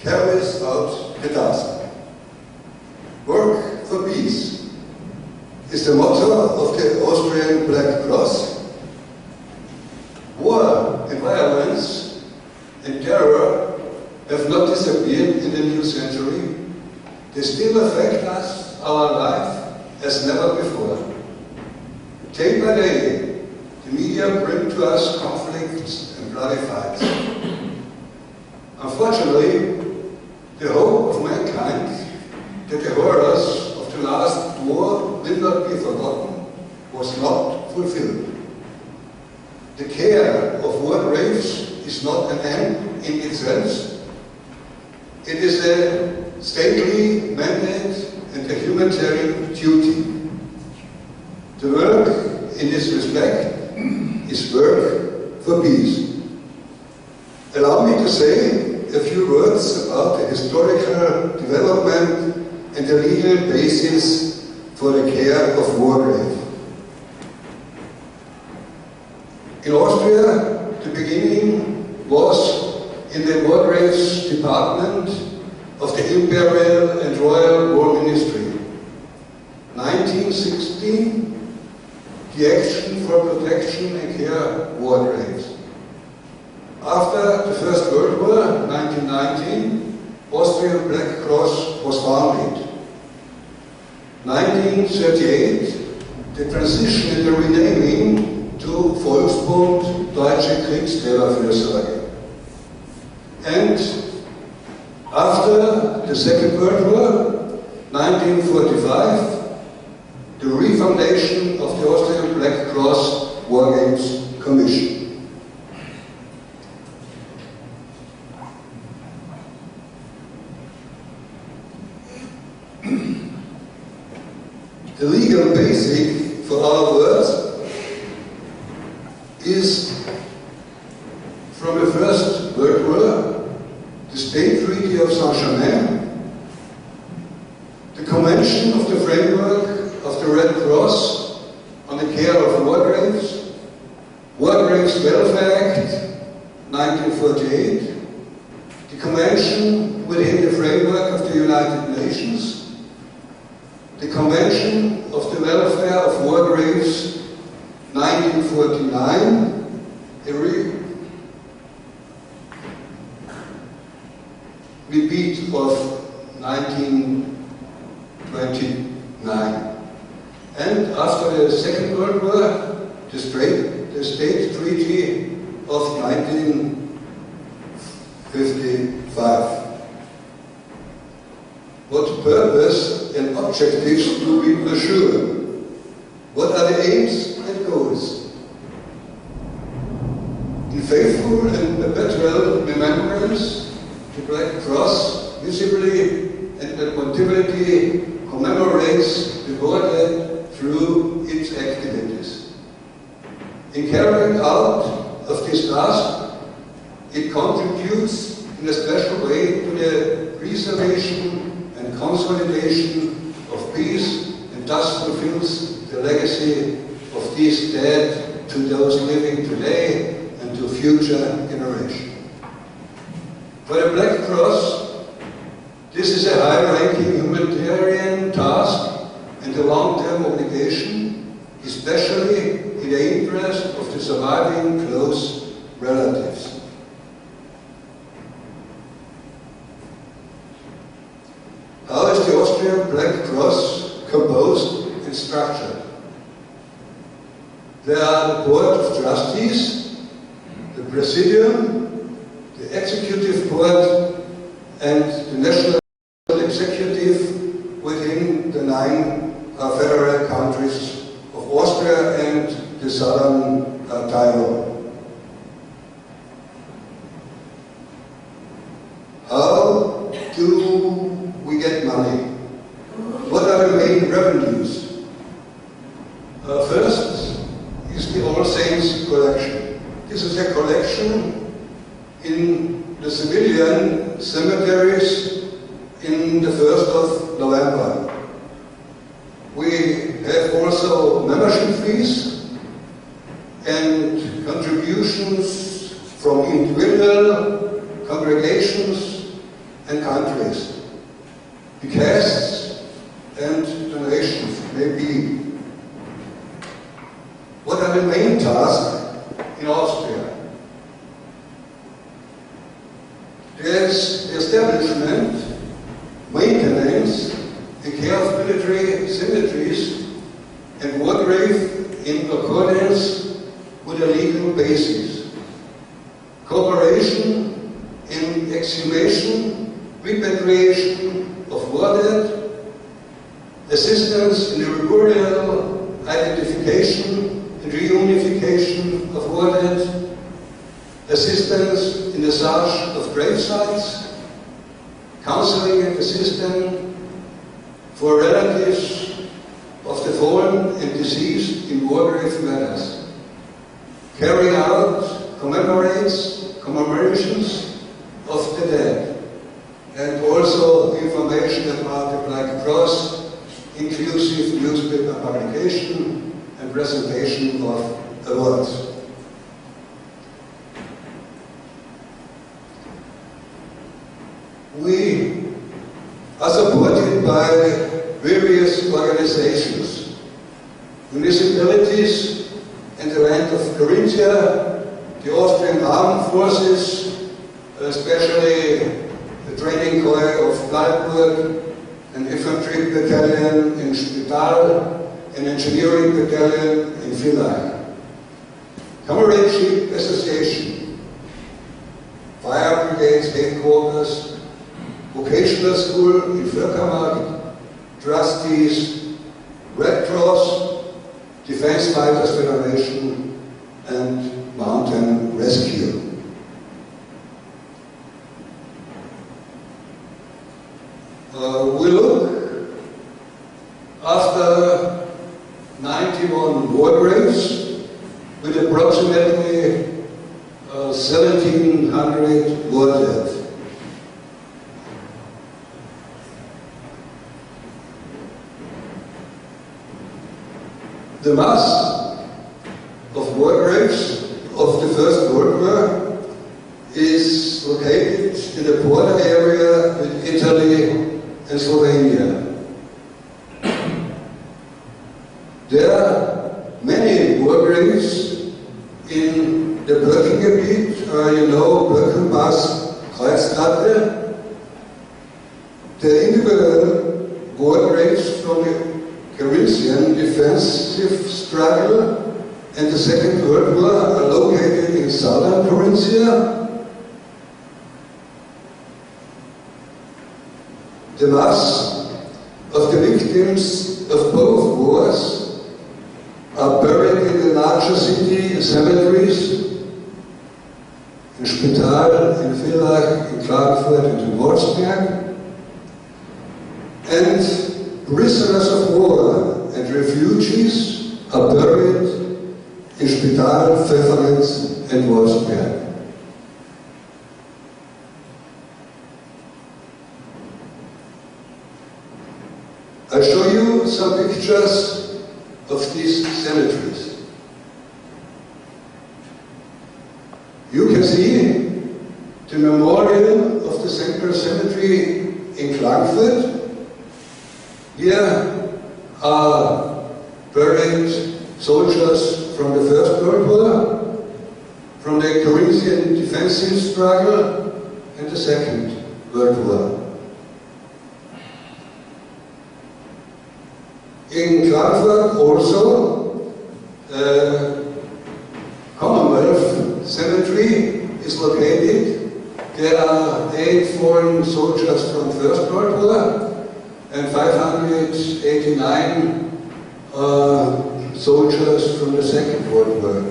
carries out the task. Work for peace is the motto of the Austrian Black Cross. War and violence and terror have not disappeared in the new century. They still affect us, our life, as never before. Day by day, the media bring to us conflicts and bloody fights. Unfortunately, the hope of mankind that the horrors of the last war will not be forgotten was not fulfilled. The care of war graves is not an end in itself. It is a stately mandate and a humanitarian duty. The work in this respect is work for peace. Allow me to say a few words about the historical development and the legal basis for the care of war graves. In Austria, the beginning was in the War Graves Department of the Imperial and Royal War Ministry. 1916, the Action for Protection and Care War Graves. After the First World War, 1919, Austrian Black Cross was founded. 1938, the transition in the renaming to Volksbund Deutsche Kriegsträgerfürsorge. And after the Second World War, 1945, the refoundation of the Austrian Black Cross War Games Commission. The legal basic for our work is from the First World War, the State Treaty of Saint-Germain, the Convention of the Framework of the Red Cross on the Care of War Graves, War Graves Welfare Act, 1948, the Convention within the framework of the United Nations, the Convention of the Welfare of War Graves, 1949, a repeat of 1929. And after the Second World War, the State Treaty of 1955. What purpose and objectives do we pursue? What are the aims and goals? In faithful and perpetual remembrance, the Black Cross visibly and emotively commemorates the war dead through its activities. In carrying out of this task, it contributes in a special way to the preservation and consolidation of peace, and thus fulfills the legacy of these dead to those living today and to future generations. For the Black Cross, this is a high-ranking humanitarian task and a long-term obligation, especially in the interest of the surviving close relatives. How is the Austrian Black Cross composed and structured? There are the Board of Trustees, the Presidium, the Executive Board, and the National Executive within the 9 federal countries of Austria and the Southern Tyrol. How do we get money? What are the main revenues? First is the All Saints collection. This is a collection in the civilian cemeteries in the 1st of November. We have also membership fees and contributions from individual congregations and countries. Bequests and donations may be. What are the main tasks in Austria? There's the establishment, maintenance, and care of military cemeteries and war grave in accordance with a legal basis. Cooperation in exhumation, repatriation of war dead, assistance in the burial, identification and reunification of war dead, assistance in the search of grave sites, counseling and assistance for relatives of the fallen and deceased in war grave matters, carrying out commemorations of the dead, and also information about the Black Cross, inclusive newspaper publication and presentation of awards. various organizations, municipalities, and the land of Carinthia, the Austrian armed forces, especially the training corps of Freiburg, an infantry battalion in Spital, an engineering battalion in Villach, Comradeship Association, Fire Brigades headquarters, vocational school in Völkermarkt, trustees, Red Cross, Defense Fighters Federation, and Mountain Rescue. We look after 91 war graves with approximately 1,700 war dead. The mass of war graves of the First World War is located in the border area with Italy and Slovenia. There are many war graves in the Birkengebiet, you know, Birkenpass, Kreuzstraße. The individual war graves from the Carinthian defensive struggle and the Second World War are located in southern Carinthia. The mass of the victims of both wars are buried in the larger city cemeteries, in Spital, in Villach, in Klagenfurt, and in Wolfsberg, and prisoners of war and refugees are buried in Spital, Pfefferitz, and Wolfsberg. I'll show you some pictures of these cemeteries. You can see the memorial of the Central Cemetery in Klagenfurt. Here are buried soldiers from the First World War, from the Carinthian defensive struggle, and the Second World War. In Klagenfurt also, Commonwealth Cemetery is located. There are 8 foreign soldiers from First World War and 589 soldiers from the Second World War.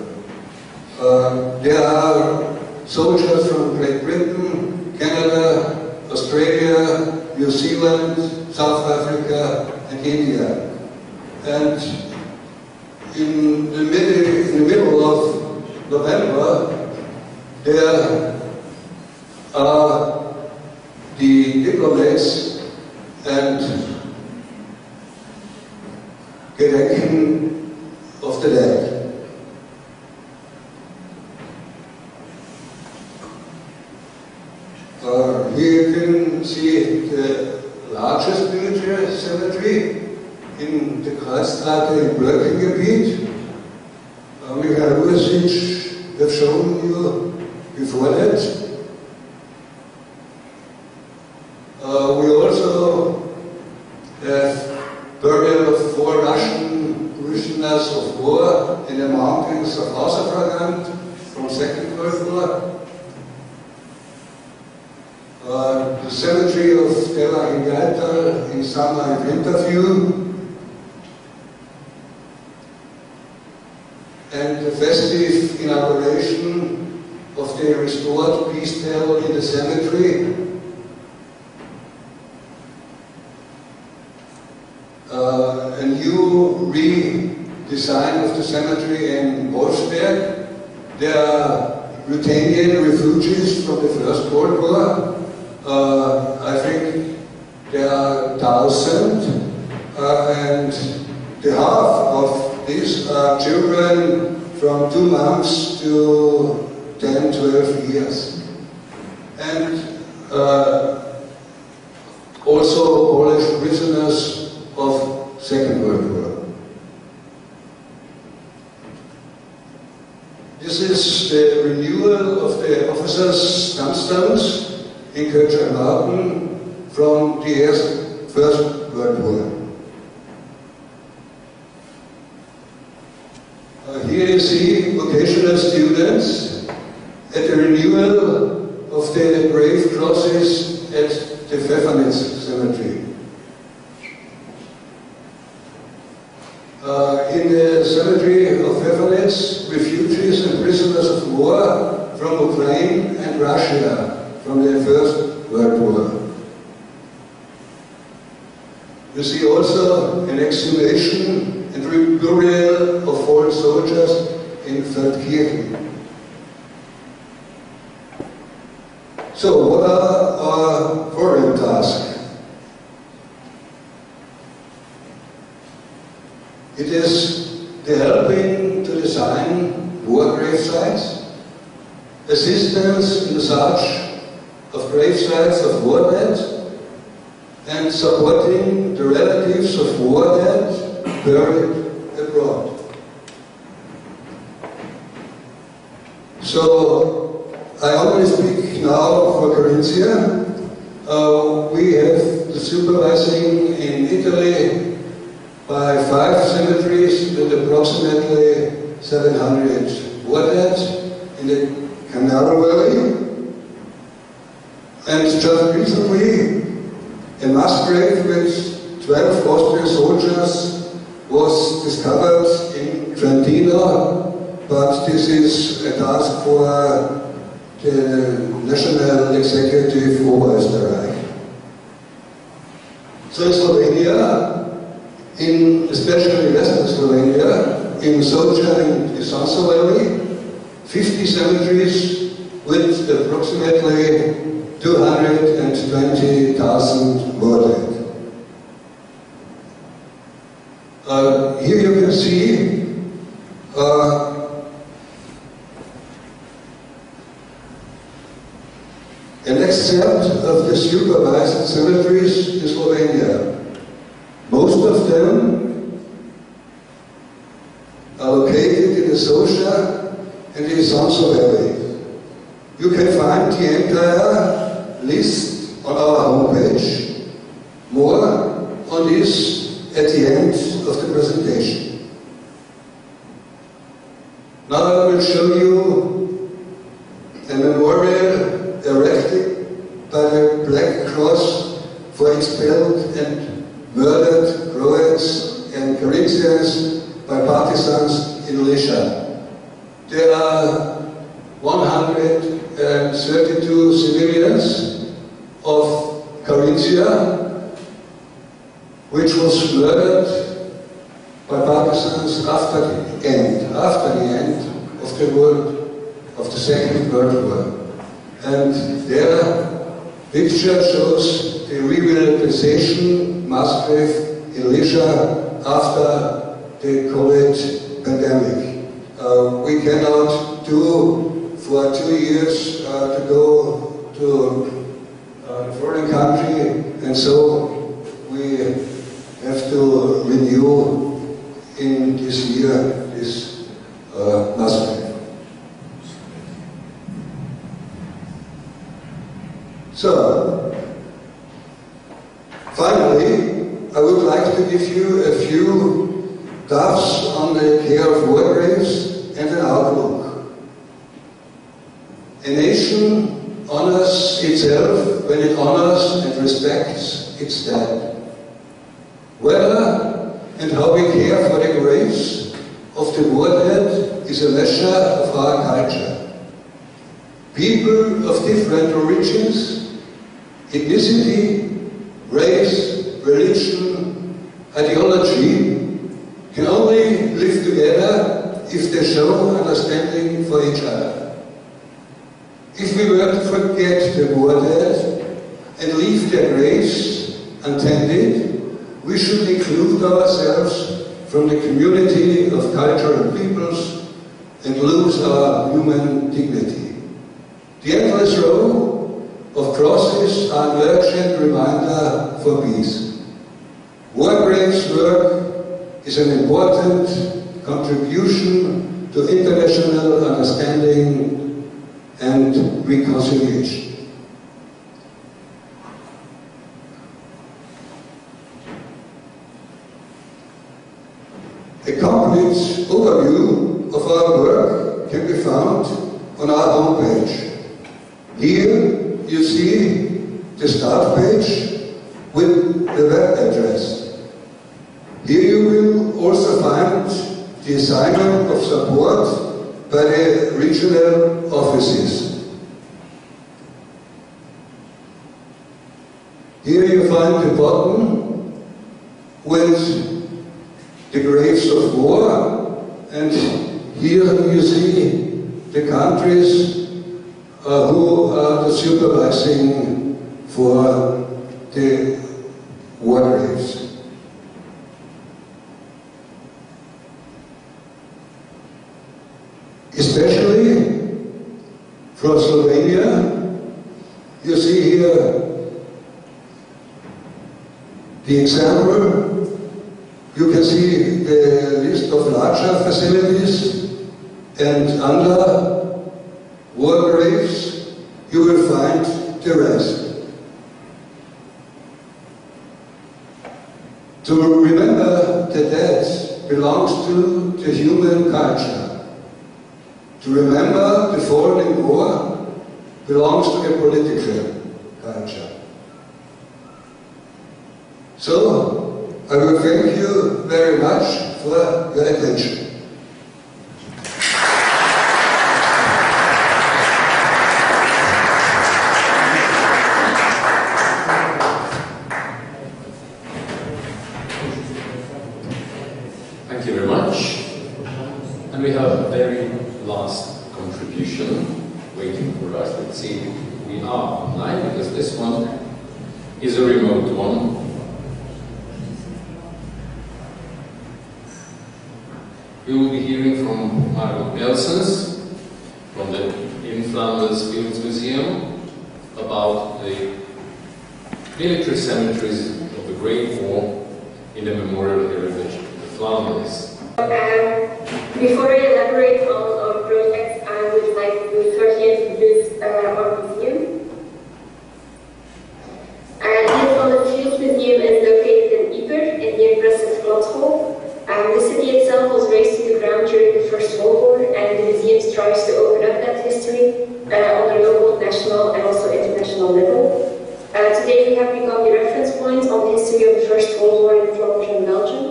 There are soldiers from Great Britain, Canada, Australia, New Zealand, South Africa, and India. And in the middle of November, there are the diplomats and Gedenken of the dead. Here you can see the largest military cemetery in the Kreisstraße in Birkengebiet. Michael Ursic have shown you before that. We also have burial of 4 Russian prisoners of war in the mountains of Außerfrankland from Second World War. The cemetery of Stella Hingata in summer and winter. And the festive inauguration of the restored peace table in the cemetery. A new redesign of the cemetery in Wolfsberg. There are Ruthenian refugees from the First World War. I think there are 1,000, and the half of these are children from 2 months to 10, 12 years. And also Polish prisoners of Second World War. This is the renewal of the officers' tombstones in Kirchheim from the First World War. Here you see vocational students at the renewal of the grave crosses at the Pfeffernitz Cemetery. In the cemetery of Pfeffernitz, refugees and prisoners of war from Ukraine and Russia from the First World War. You see also an exhumation and burial of fallen soldiers in Feldkirchen. So, what are our foreign tasks? It is the helping to design war grave sites, assistance in the search of grave sites of war dead, and supporting the relatives of war dead buried abroad. So, I only speak now for Carinthia. We have the supervising in Italy by 5 cemeteries with approximately 700 war dead in the Canaro Valley. And just recently, a mass grave with 12 Austrian soldiers was discovered in Trentino, but this is a task for the National Executive Oberösterreich. So in Slovenia, especially Western Slovenia, in Soča and Isonzo Valley, 50 cemeteries with approximately 220,000 war dead. Here you can see an excerpt of the supervised cemeteries in Slovenia. Most of them are located in the Soča and the Isonzo Valley. You can find the entire list on our homepage. More on this at the end of the presentation. Now I will show you a memorial erected by the Black Cross for expelled and murdered Croats and Carinthians by partisans in Lisha. There are 132 civilians of Carinthia, which was murdered by partisans after the end of the Second World War. And their picture shows the revitalization mass grave in Lisha after the COVID pandemic. We cannot do for 2 years to go to a foreign country, and so we have to renew in this year this mass grave. So, finally, I would like to give you a few thoughts on the care of war graves and an outlook. A nation honors itself when it honors and respects its dead. Whether and how we care for the graves of the war dead is a measure of our culture. People of different origins, ethnicity, race, religion, ideology can only live together if they show understanding for each other. If we were to forget the war dead and leave their graves untended, we should exclude ourselves from the community of cultural peoples and lose our human dignity. The endless row of crosses are an urgent reminder for peace. Wargrave's work is an important contribution to international understanding and reconciliation. A complete overview of our work can be found on our homepage. Here you see the start page with the web address. Here you will also find the assignment of support by the regional offices. Here you find the button with the graves of war, and here you see the countries who are the supervising for the war graves. Especially from Slovenia, you see here the example. You can see the list of larger facilities, and under war graves you will find the rest. To remember the dead belongs to the human culture. To remember the fallen in war belongs to the political culture. So, I will thank you very much for your attention. Thank you very much. And we have a very last contribution waiting for us. Let's see if we are online, because this one is a remote one. We will be hearing from Margot Nelsons from the In Flanders Fields Museum about the military cemeteries of the Great War in the memorial heritage of the Flanders. Before I elaborate on our project, I would like to first introduce our museum. The Flanders Fields Museum is located in Yper, in the impressive Vlothol. The city itself was razed to the ground during the First World War, and the museum strives to open up that history on a local, national, and also international level. Today we have become the reference point on the history of the First World War in Flanders and Belgium.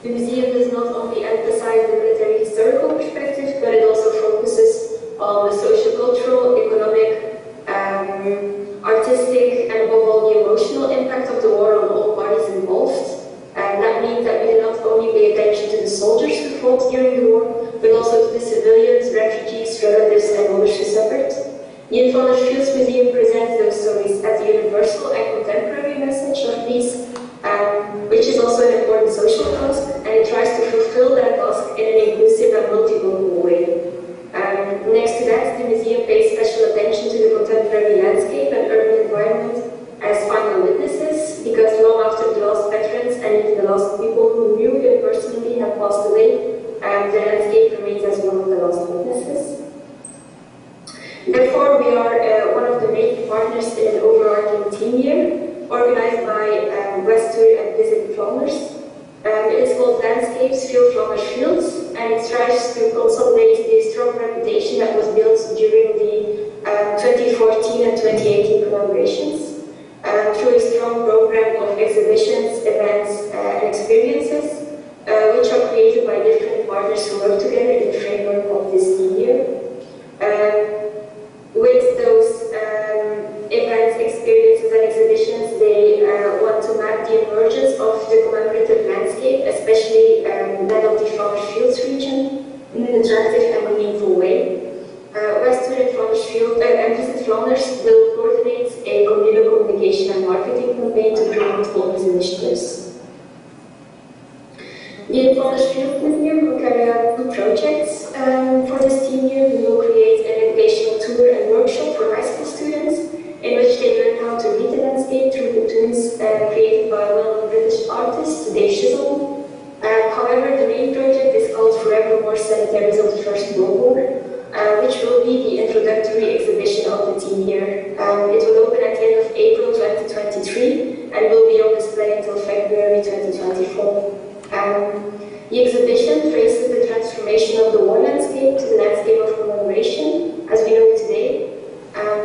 The museum does not only emphasize the military historical perspective, but it also focuses on the social-cultural, economic, artistic, and above all the emotional impact of the war on all parties involved. And that means that we do not only pay attention to the soldiers who fought during the war, but also to the civilians, refugees, relatives, and others who suffered. The In Flanders Fields Museum presents those stories as the universal and contemporary message of peace, which is also an important social task, and it tries to fulfill that task in an inclusive and multilingual way. Next to that, the museum pays special attention to the contemporary landscape and urban environment as final witnesses, because long after the last veterans and even the last people who knew him personally have passed away, the landscape remains as one of the last witnesses. Therefore, we are one of the main partners in an overarching team here, organized by Westtour and Visit Flanders. It is called Landscapes Field Flanders Fields, and it strives to consolidate the strong reputation that was built during the 2014 and 2018 collaborations. Through a strong program of exhibitions, events, and experiences, which are created by different partners who work together in the framework of this team year. With those events, experiences, and exhibitions, they want to map the emergence of the commemorative landscape, especially that of the Flanders Fields region, in an attractive and meaningful way. Westtour and Flanders Field and Visit Flanders will coordinate a communal communication and marketing campaign to promote all these initiatives. The In Flanders Field Museum will carry out two projects. Cemeteries of the First World War, which will be the introductory exhibition of the team here. It will open at the end of April 2023 and will be on display until February 2024. The exhibition traces the transformation of the war landscape to the landscape of commemoration, as we know it today.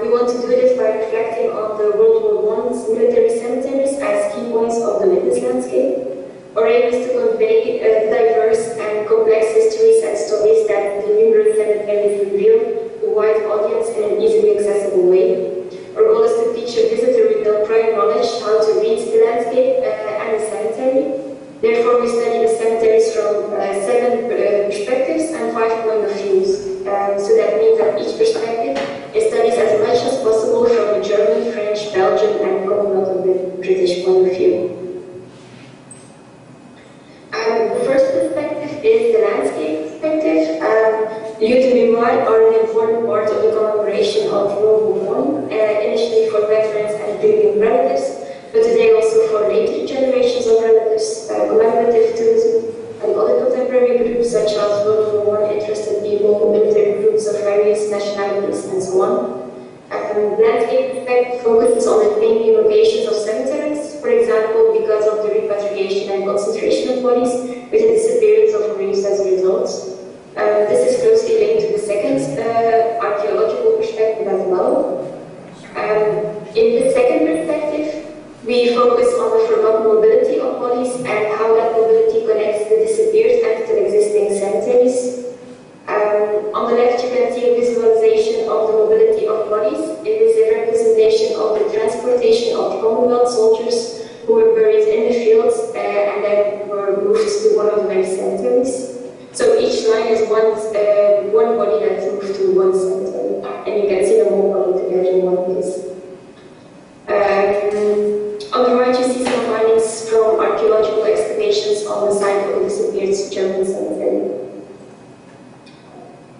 We want to do this by reflecting on the World War I's military cemeteries as key points of the witness landscape. Our aim is to convey diverse and complex histories and stories that the numerous cemeteries reveal to a wide audience in an easily accessible way. Our goal is to teach a visitor with no prior knowledge how to read the landscape and the cemetery. Therefore, we study the cemeteries from 7 perspectives and 5 point of views. So that means that each perspective is studied as much as possible from a German, French, Belgian, and Commonwealth of the British point of view. The first perspective is the landscape perspective. The youth and memoir are an important part of the commemoration of World War I, initially for veterans and grieving relatives, but today also for later generations of relatives, commemorative tourism, and other contemporary groups such as World War I interested people, military groups of various nationalities, and so on. Landscape perspective focuses on the thinking locations of cemeteries, for example, because of the repatriation and concentration of bodies, with the disappearance of graves as a result. This is closely linked to the second archaeological perspective as well. In the second perspective, we focus on the forgotten mobility of bodies and how that mobility connects the disappeared and still existing cemeteries. On the left, you can see a visualization of the mobility of bodies. It is a representation of the transportation of Commonwealth soldiers who were buried in the fields and then were moved to one of the many cemeteries. So each line is one body that's moved to one cemetery, and you can see them all body together in one place. On the right, you see some findings from archaeological excavations on the site of the disappeared German cemetery.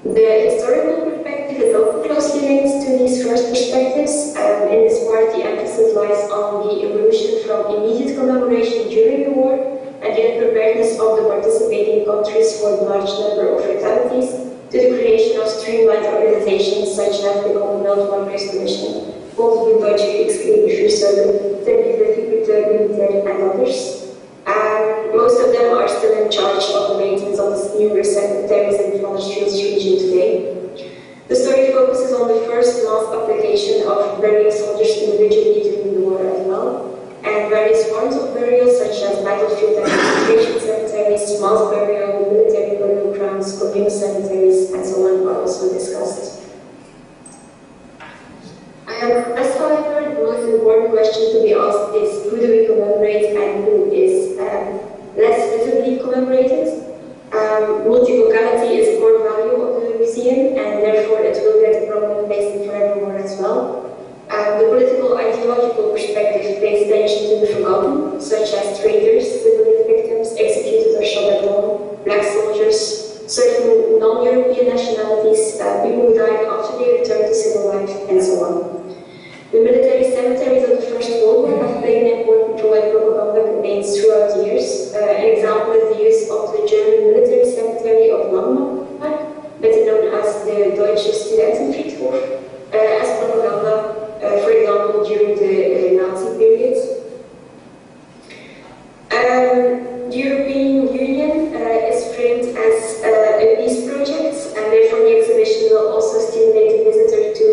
The historical perspective is also closely linked to these first perspectives. In this part, the emphasis lies on the evolution from immediate commemoration during the war and the unpreparedness of the participating countries for the large number of fatalities to the creation of streamlined organizations such as the Commonwealth Workers' Commission, Bundesbudget, Executive Military, and others. Most of them are still in charge of the maintenance of the numerous cemeteries in the Flanders region today. The story focuses on the first mass application of burying soldiers individually during the war as well, and various forms of burial such as battlefield and concentration cemeteries, mass burial, military burial grounds, communal cemeteries, and so on are also discussed. As however, the most important question to be asked is who do we commemorate and who is less visibly commemorated. Multi-locality is a core value of the museum, and therefore it will get a prominent place in forevermore as well. The political ideological perspective pays attention to the forgotten, such as traitors, civilian victims, executed or shot at home, black soldiers, certain non-European nationalities, people who died after they returned to civil life, and so on. The military cemeteries of the First World War have played an important role in propaganda campaigns throughout the years. An example is the use of the German military cemetery of Landmark, better known as the Deutsche Studentenfriedhof, as propaganda, for example, during the Nazi period. The European Union is framed as a peace project, and therefore the exhibition will also stimulate the visitor to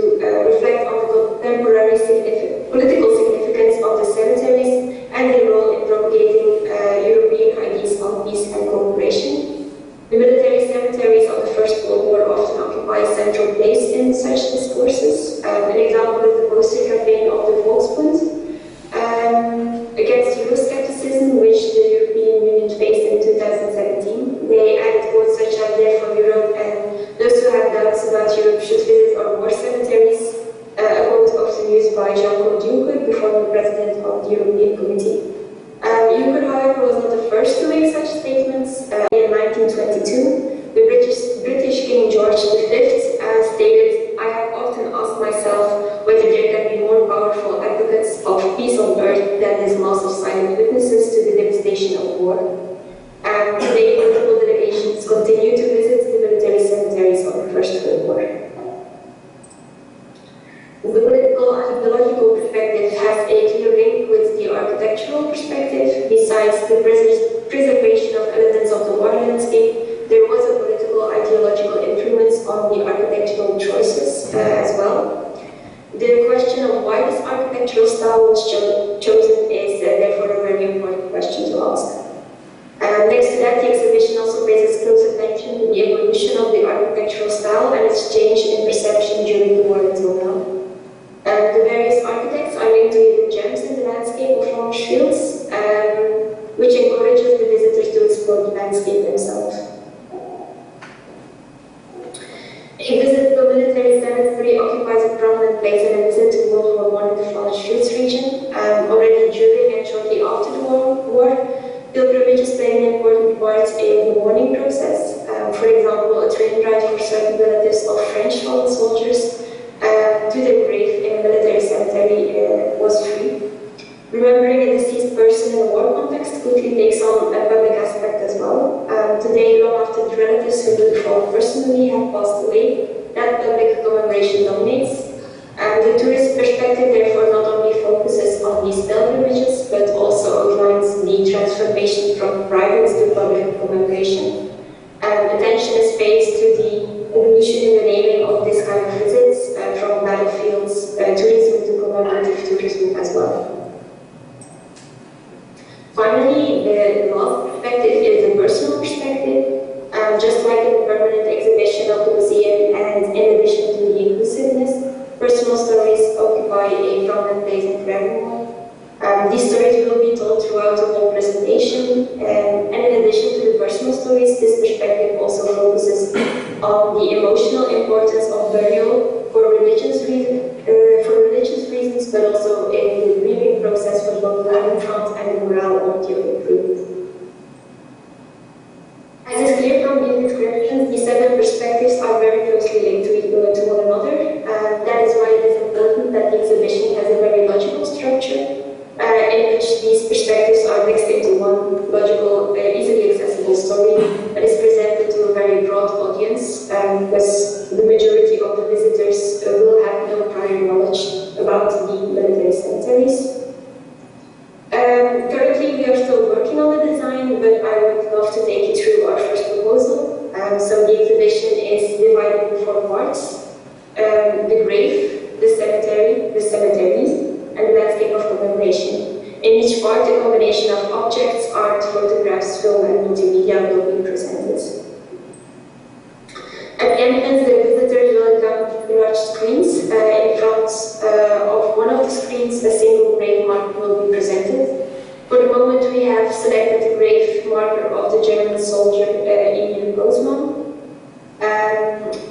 reflect on the contemporary political significance of the cemeteries and their role in propagating European ideas on peace and cooperation. The military cemeteries of the First World War often occupy a central place in such discourses. An example is the poster campaign of the Volksbund against Euroscepticism, which the European Union faced in 2017. They added quotes such as "There for Europe" and "Those who have doubts about Europe should visit our war cemeteries," a quote often used by Jean-Claude Juncker, the former president of the European Committee. Juncker, however, was not the first to make such statements. In 1922, the British King George V stated, "I have often asked myself whether there can be more powerful advocates of peace on earth than this mass of silent witnesses to the devastation of war." Today, multiple delegations continue to visit the military on the architectural choices as well. The question of why this architectural style was chosen is therefore a very important question to ask. Next to that, the exhibition also raises close attention to the evolution of the architectural style and its change in perception during the war until now. The various architects are linked to hidden gems in the landscape of farmers' fields, which encourages the visitors to explore the landscape themselves. A visit to a military cemetery occupies a prominent place in a visit to World War I in the Flanders region. Already during and shortly after the war, pilgrimages play an important part in the mourning process. For example, a train ride for certain relatives of French fallen soldiers to their grave in a military cemetery was free. Remembering a deceased person in a war context quickly takes on a public aspect as well. Today, long after the relatives who knew the fall personally have passed away, that public commemoration dominates. The tourist perspective therefore not only focuses on these pilgrimages, but also outlines the transformation from private to public commemoration. Attention is paid to the evolution in the naming of this kind of visits, from battlefields tourism to commemorative tourism as well. Finally, the last perspective is the personal perspective. Just like in the permanent exhibition of the museum, and in addition to the inclusiveness, personal stories occupy a prominent place in everyone. These stories will be told throughout the whole presentation, and in addition to the personal stories, this perspective also focuses on the emotional importance of burial for religious reasons, but also in the grieving process for both the Isonzo Front and the morale of the other group. As is clear from the descriptions, the 7 perspectives are very closely linked to one another. That is why it is important that the exhibition has a very logical structure, in which these perspectives are mixed into one logical, easily accessible story that is presented to a very broad audience, because the majority of the visitors will have no prior knowledge about the military cemeteries. Currently, we are still working on the design, but I would love to take you through our first proposal. So the exhibition is divided in 4 parts: the grave, the cemetery, the cemeteries, and the landscape of commemoration. In each part, a combination of objects, art, photographs, film, and multimedia will be presented. At the entrance, the visitors will encounter large screens. In front of one of the screens, a single grave marker will be presented. For the moment, we have selected the grave marker of the German soldier Emil Gozman.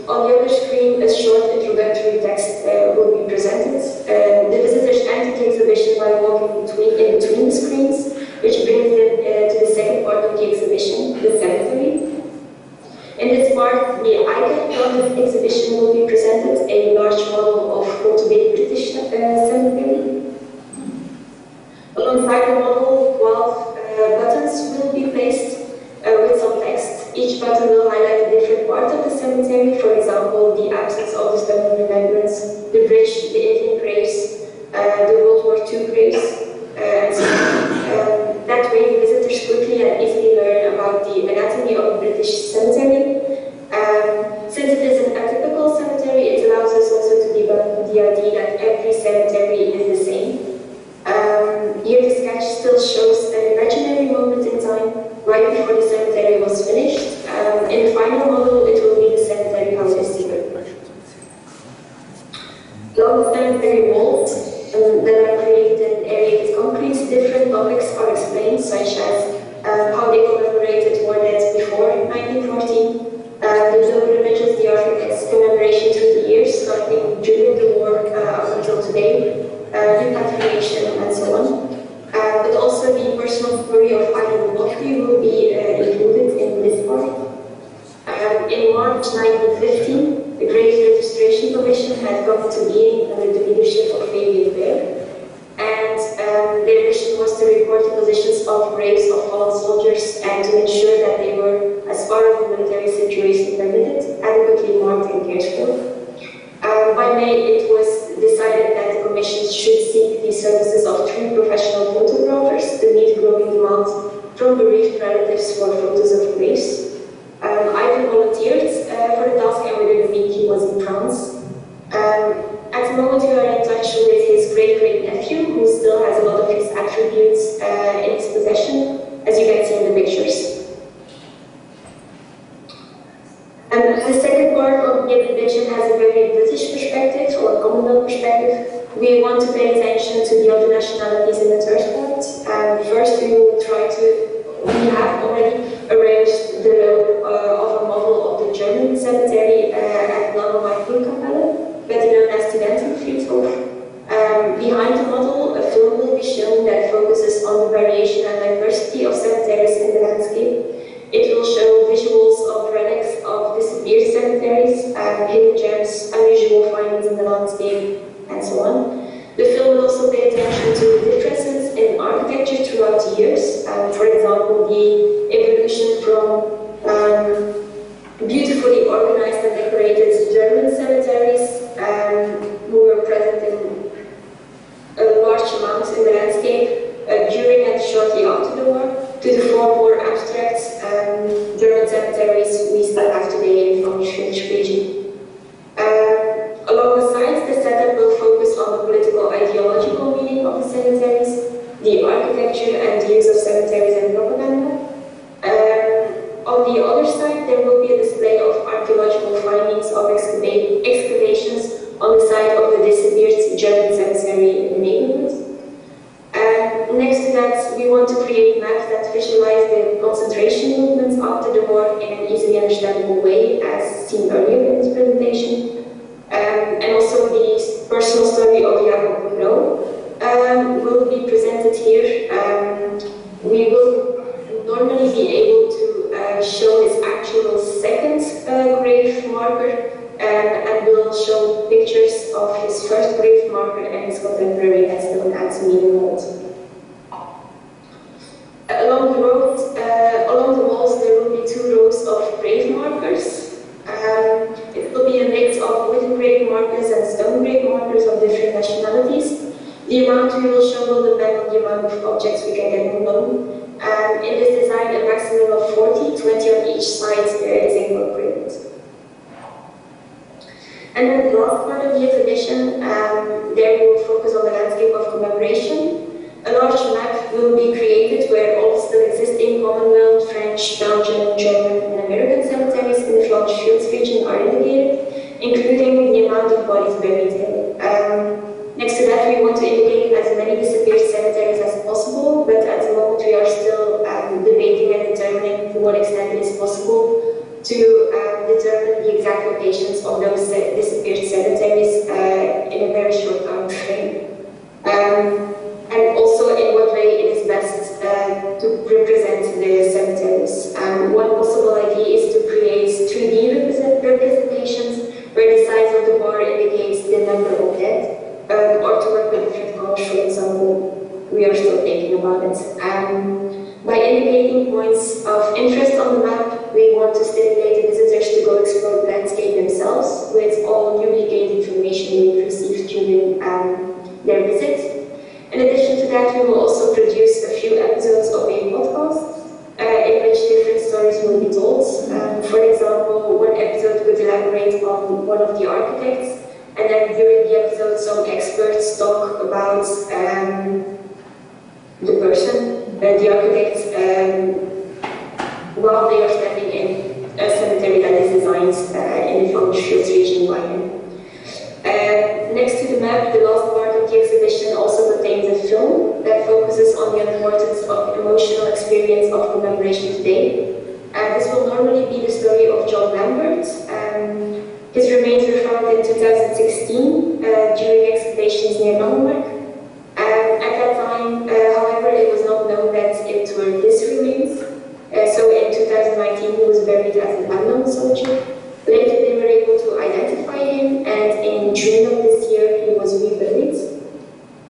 On the other screen, a short introductory text will be presented. The visitors enter the exhibition by walking in between the screens, which brings them to the second part of the exhibition, the cemetery. In this part, the icon of this exhibition will be presented, a large model of cultivated British cemetery. Alongside the model, 12 buttons will be placed with some text. Each button will highlight a different part of the cemetery, for example, the absence of the stone of remembrance, the bridge, the Indian graves, the World War II graves, and so on. That way, the visitors quickly and easily learn about the anatomy of a British cemetery. Since it is an atypical cemetery, it allows us also to develop the idea that every cemetery is the same. Here the sketch still shows an imaginary moment in time, right before the cemetery was finished. In the final model, it will be the cemetery how it is today. Along the cemetery walls that are created and aerated concrete, different topics are explained, such as how they commemorated war deaths before 1914, the pilgrimages, the architects' commemoration through the years, starting during the war up until today, repatriation, and so on. But also the personal story of Ivan Lotfi will be included in this part. In March 1915, the Grave Registration Commission had come to being under the leadership of Fabian Bear, and their mission was to record the positions of graves of fallen soldiers and to ensure that they were, as far as the military situation permitted, adequately marked and cared for. By May, it was decided that the Commission should seek the services of 3 professional photographers to meet growing demand from bereaved relatives for photos of graves. Ivan volunteered for the task, and within a week France. At the moment we are in touch with his great-great-nephew, who still has a lot of his attributes in his possession, as you can see in the pictures. The second part of the exhibition has a very British perspective, or Commonwealth perspective. We want to pay attention to the other nationalities in the third part. First, we have already arranged the load of a model of the German cemetery at Langenwijk-Kapelle, better known as Studentenfriedhof. Behind the model, a film will be shown that focuses on the variation and diversity of cemeteries in the landscape. It will show visuals of relics of disappeared cemeteries, hidden gems, unusual findings in the landscape, and so on. The film will also pay attention to the differences in architecture throughout the years. For example, the evolution from beautifully organized and decorated German cemeteries who were present in a large amount in the landscape during and shortly after the war, to the far more abstract German cemeteries we still have today in the French region. Along the sides, the setup will focus on the political ideological meaning of the cemeteries, the architecture and the use of cemeteries and propaganda. On the other side, there will be a display of archaeological findings of excavations on the site of the disappeared German cemetery in the neighborhood. Next to that, we want to create maps that visualize the concentration movements after the war in an easily understandable way, as seen earlier in this presentation. And also the personal story of Jacob Monroe will be presented here. We will normally be able to show his actual second grave marker, and we'll show pictures of his first grave marker and his contemporary headstone at Meadenwald. Along the walls there will be 2 rows of grave markers. It will be a mix of wooden grave markers and stone grave markers of different nationalities. The amount we will show will depend on the amount of objects we can get on loan. In this design, a maximum of 40, 20 on each side is incorporated. And then the last part of the exhibition, there we will focus on the landscape of commemoration. A large map will be created where all still existing Commonwealth, French, Belgian, German, and American cemeteries in the Flanders Fields region are indicated, including the amount of bodies buried there. Next to that, we want to indicate as many disappeared cemeteries as possible, but at the moment we are still debating and determining to what extent it is possible to determine the exact locations of those disappeared cemeteries in a very short time frame. And also in what way it is best to represent the cemeteries. One possible idea is to create 3D representations where the size of the bar indicates the number of dead, or to work with different colors, for example. We are still thinking about it. By indicating points of interest on the map, we want to stimulate the visitors to go explore the landscape themselves with all newly gained information they received during their visit. In addition to that, we will also produce a few episodes of a podcast in which different stories will be told. For example, one episode would elaborate on one of the architects, and then during the episode some experts talk about the person, the architect, while they are standing in a cemetery that is designed in the Flanders Fields region by him. Next to the map, the last part of the exhibition also contains a film that focuses on the importance of emotional experience of commemoration today. This will normally be the story of John Lambert. His remains were found in 2016 during excavations near Langenwijk. At that time,